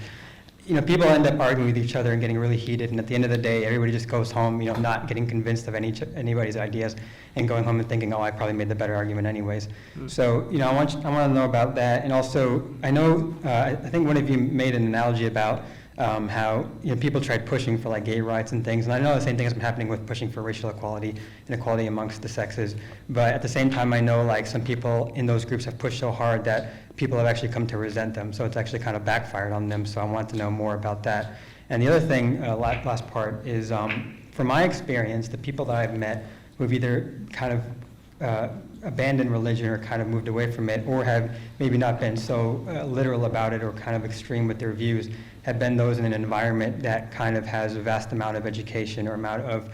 People end up arguing with each other and getting really heated, and at the end of the day, everybody just goes home, not getting convinced of anybody's ideas, and going home and thinking, oh, I probably made the better argument anyways. So, I want to know about that, and also, I know, I think one of you made an analogy about how people tried pushing for gay rights and things, and I know the same thing has been happening with pushing for racial equality and equality amongst the sexes. But at the same time, I know some people in those groups have pushed so hard that people have actually come to resent them. So it's actually kind of backfired on them. So I want to know more about that. And the other thing, last part, is from my experience, the people that I've met who've either kind of abandoned religion or kind of moved away from it, or have maybe not been so literal about it or kind of extreme with their views, have been those in an environment that kind of has a vast amount of education or amount of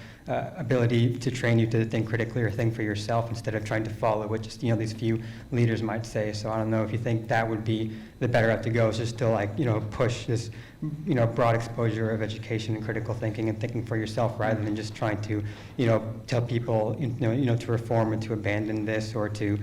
ability to train you to think critically or think for yourself instead of trying to follow what just these few leaders might say. So I don't know if you think that would be the better route to go, is just to push this broad exposure of education and critical thinking and thinking for yourself, rather than just trying to tell people to reform or to abandon this or to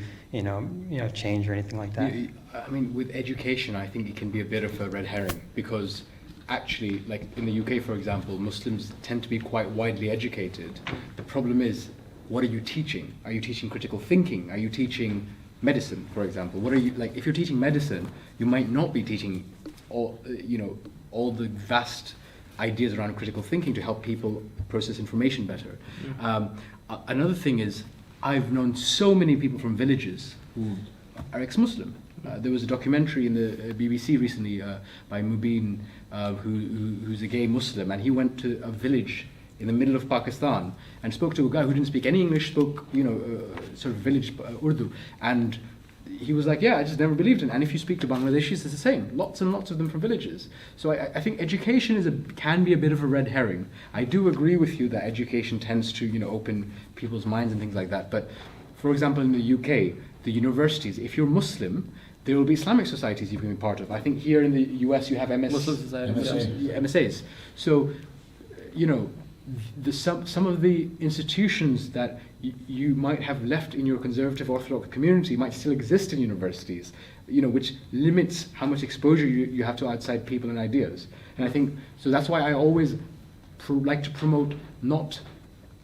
change or anything like that. I mean, with education, I think it can be a bit of a red herring, because actually, in the UK, for example, Muslims tend to be quite widely educated. The problem is, what are you teaching? Are you teaching critical thinking? Are you teaching medicine, for example? What are you, if you're teaching medicine, you might not be teaching all the vast ideas around critical thinking to help people process information better. Another thing is, I've known so many people from villages who are ex-Muslim. There was a documentary in the BBC recently by Mubin, who's a gay Muslim, and he went to a village in the middle of Pakistan and spoke to a guy who didn't speak any English, spoke sort of village Urdu, and he was like, yeah, I just never believed in it. And if you speak to Bangladeshis, it's the same. Lots and lots of them from villages. So I think education can be a bit of a red herring. I do agree with you that education tends to open people's minds and things like that. But for example, in the UK, the universities, if you're Muslim, there will be Islamic societies you can be part of. I think here in the US you have Muslim societies. MSAs. So, some of the institutions that you might have left in your conservative Orthodox community might still exist in universities, which limits how much exposure you have to outside people and ideas. And I think, so that's why I always like to promote not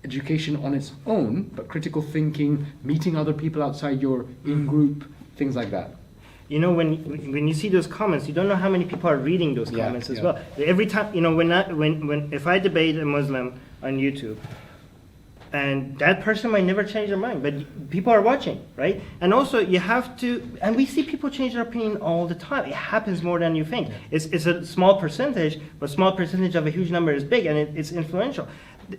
education on its own, but critical thinking, meeting other people outside your in-group, things like that. When you see those comments, you don't know how many people are reading those comments as well. Every time, if I debate a Muslim on YouTube, and that person might never change their mind, but people are watching, right? And also you have to, and we see people change their opinion all the time. It happens more than you think. It's a small percentage, but small percentage of a huge number is big, and it's influential.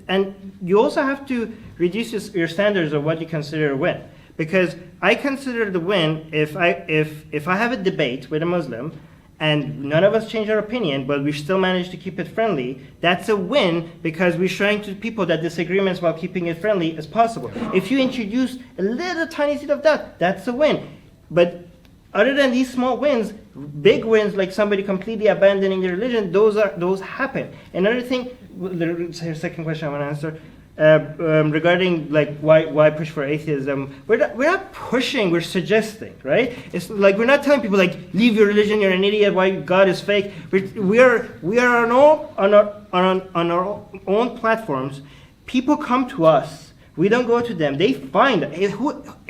And you also have to reduce your standards of what you consider a win. Because I consider the win if I have a debate with a Muslim and none of us change our opinion, but we still manage to keep it friendly, that's a win, because we're showing to people that disagreements while keeping it friendly is possible. If you introduce a little tiny seed of that, that's a win. But other than these small wins, big wins like somebody completely abandoning their religion, those happen. Another thing, the second question I want to answer, regarding why push for atheism, we're not pushing, we're suggesting, right? It's we're not telling people leave your religion, you're an idiot, why God is fake. We are on our own platforms. People come to us We don't go to them. They find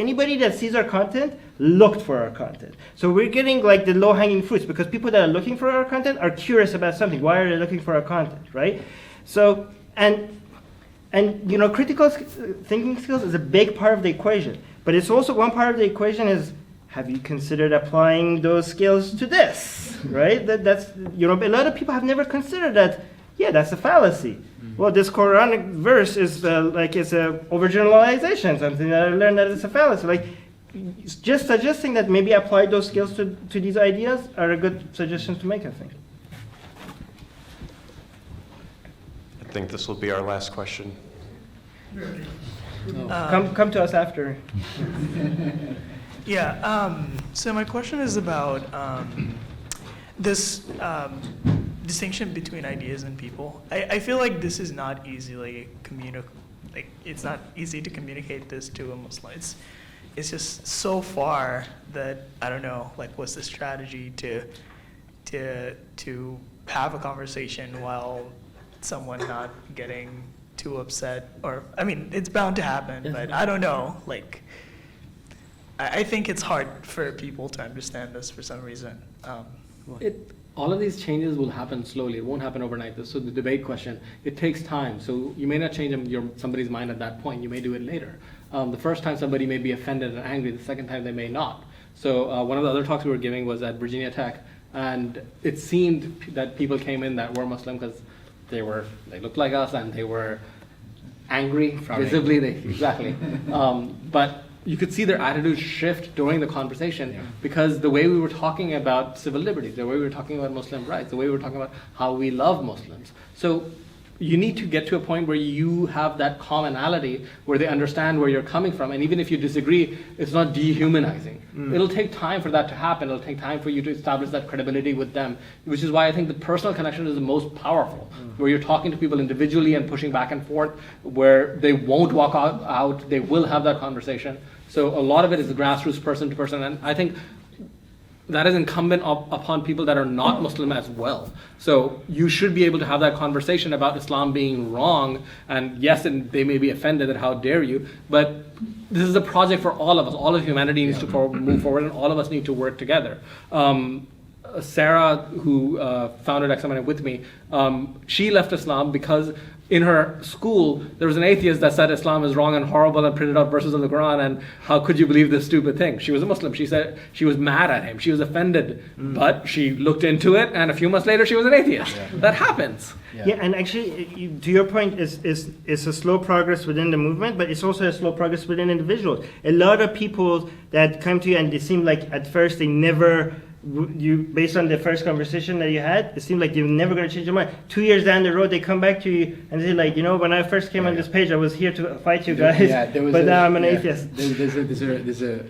anybody that sees our content looked for our content. So we're getting like the low-hanging fruits because people that are looking for our content are curious about something. Why are they looking for our content, right? So and you know, critical thinking skills is a big part of the equation. But it's also one part of the equation is, have you considered applying those skills to this, right? That's, you know, a lot of people have never considered that, yeah, that's a fallacy. Well, this Quranic verse is like it's a overgeneralization, something that I learned that it's a fallacy. Like, just suggesting that maybe apply those skills to these ideas are a good suggestions to make, I think. I think this will be our last question. Come to us after. Yeah, so my question is about this distinction between ideas and people. I feel like this is not easily it's not easy to communicate this to a Muslim. It's just so far that, I don't know, like, what's the strategy to have a conversation while someone not getting too upset, or, I mean, it's bound to happen, but I don't know, like, I think it's hard for people to understand this for some reason. All of these changes will happen slowly. It won't happen overnight. So the debate question, it takes time. So you may not change somebody's mind at that point. You may do it later. The first time somebody may be offended and angry. The second time they may not. So one of the other talks we were giving was at Virginia Tech, and it seemed that people came in that were Muslim because they looked like us and they were angry, visibly. Exactly. But you could see their attitude shift during the conversation because the way we were talking about civil liberties, the way we were talking about Muslim rights, the way we were talking about how we love Muslims. So you need to get to a point where you have that commonality where they understand where you're coming from. And even if you disagree, it's not dehumanizing. It'll take time for that to happen. It'll take time for you to establish that credibility with them, which is why I think the personal connection is the most powerful, where you're talking to people individually and pushing back and forth, where they won't walk out, they will have that conversation. So a lot of it is grassroots, person to person, and I think that is incumbent upon people that are not Muslim as well. So you should be able to have that conversation about Islam being wrong, and yes, and they may be offended at how dare you, but this is a project for all of us. All of humanity needs to move forward, and all of us need to work together. Sarah, who founded XMN with me, she left Islam because in her school, there was an atheist that said Islam is wrong and horrible and printed out verses of the Quran, and how could you believe this stupid thing? She was a Muslim. She said she was mad at him. She was offended. But she looked into it, and a few months later, she was an atheist. That happens. Yeah, and actually, to your point, it's a slow progress within the movement, but it's also a slow progress within individuals. A lot of people that come to you, and it seemed like at first they never... based on the first conversation that you had, it seemed like you're never going to change your mind. 2 years down the road, they come back to you and say, like, you know, when I first came on this page, I was here to fight you guys, but now I'm an atheist. There's a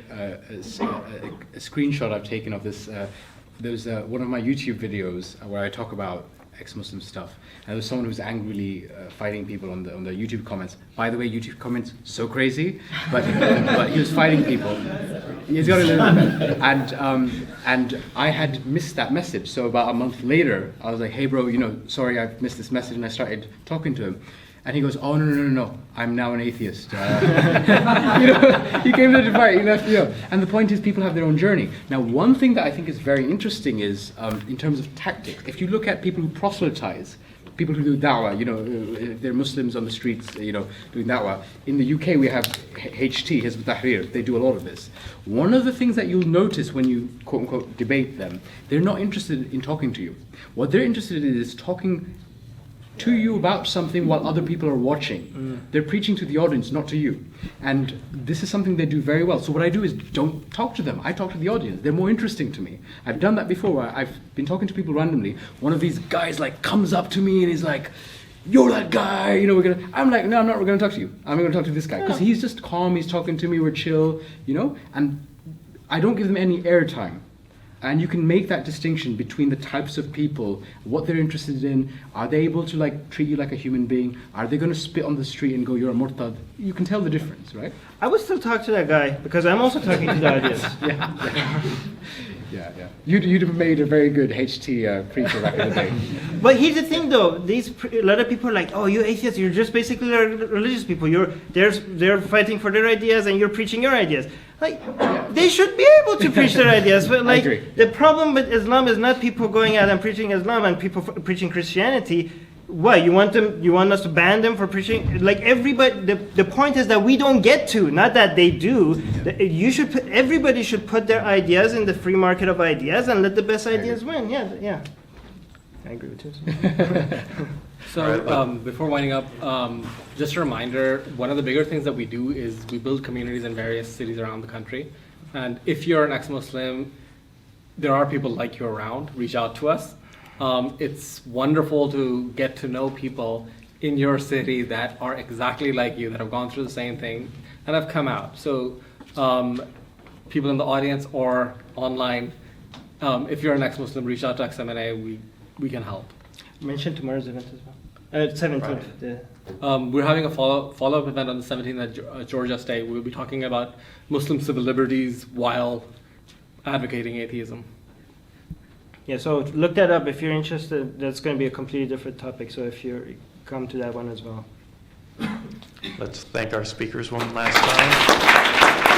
screenshot I've taken of this. There's one of my YouTube videos where I talk about ex-Muslim stuff, and there was someone who's angrily fighting people on the YouTube comments. By the way, YouTube comments so crazy, but he was fighting people. He's got a little and I had missed that message. So about a month later, I was like, "Hey, bro, you know, sorry, I've missed this message," and I started talking to him. And he goes, "Oh, no, I'm now an atheist." You know, he came to the fight, he left, you know. And the point is, people have their own journey. Now, one thing that I think is very interesting is, in terms of tactics, if you look at people who proselytize, people who do da'wah, you know, if they're Muslims on the streets, you know, doing da'wah. In the UK, we have HT, Hizb Tahrir. They do a lot of this. One of the things that you'll notice when you, quote unquote, debate them, they're not interested in talking to you. What they're interested in is talking to you about something while other people are watching. They're preaching to the audience, not to you. And this is something they do very well. So what I do is don't talk to them. I talk to the audience. They're more interesting to me. I've done that before. I've been talking to people randomly. One of these guys like comes up to me and he's like, "You're that guy, you know, I'm like, "No, I'm not, we're gonna talk to you. I'm gonna talk to this guy." Because he's just calm, he's talking to me, we're chill, you know? And I don't give them any airtime. And you can make that distinction between the types of people, what they're interested in. Are they able to like treat you like a human being? Are they going to spit on the street and go, "You're a murtad"? You can tell the difference, right? I would still talk to that guy because I'm also talking to the audience. Yeah, yeah. You'd have made a very good HT preacher back in the day. But here's the thing, though. A lot of people are like, "Oh, you atheists, you're just basically religious people. They're fighting for their ideas, and you're preaching your ideas." Like, they should be able to preach their ideas. But like, the problem with Islam is not people going out and preaching Islam and people preaching Christianity. What, you want us to ban them for preaching? Like, everybody, the point is that we don't get to, not that they do. Everybody should put their ideas in the free market of ideas and let the best ideas win. Yeah. I agree with you. So before winding up, just a reminder, one of the bigger things that we do is we build communities in various cities around the country. And if you're an ex-Muslim, there are people like you around. Reach out to us. It's wonderful to get to know people in your city that are exactly like you, that have gone through the same thing and have come out. So people in the audience or online, if you're an ex-Muslim, reach out to XMNA. We can help. Mention tomorrow's event as well. 17th. We're having a follow-up event on the 17th at Georgia State. We'll be talking about Muslim civil liberties while advocating atheism. Yeah, so look that up if you're interested. That's going to be a completely different topic, so if you come to that one as well. Let's thank our speakers one last time.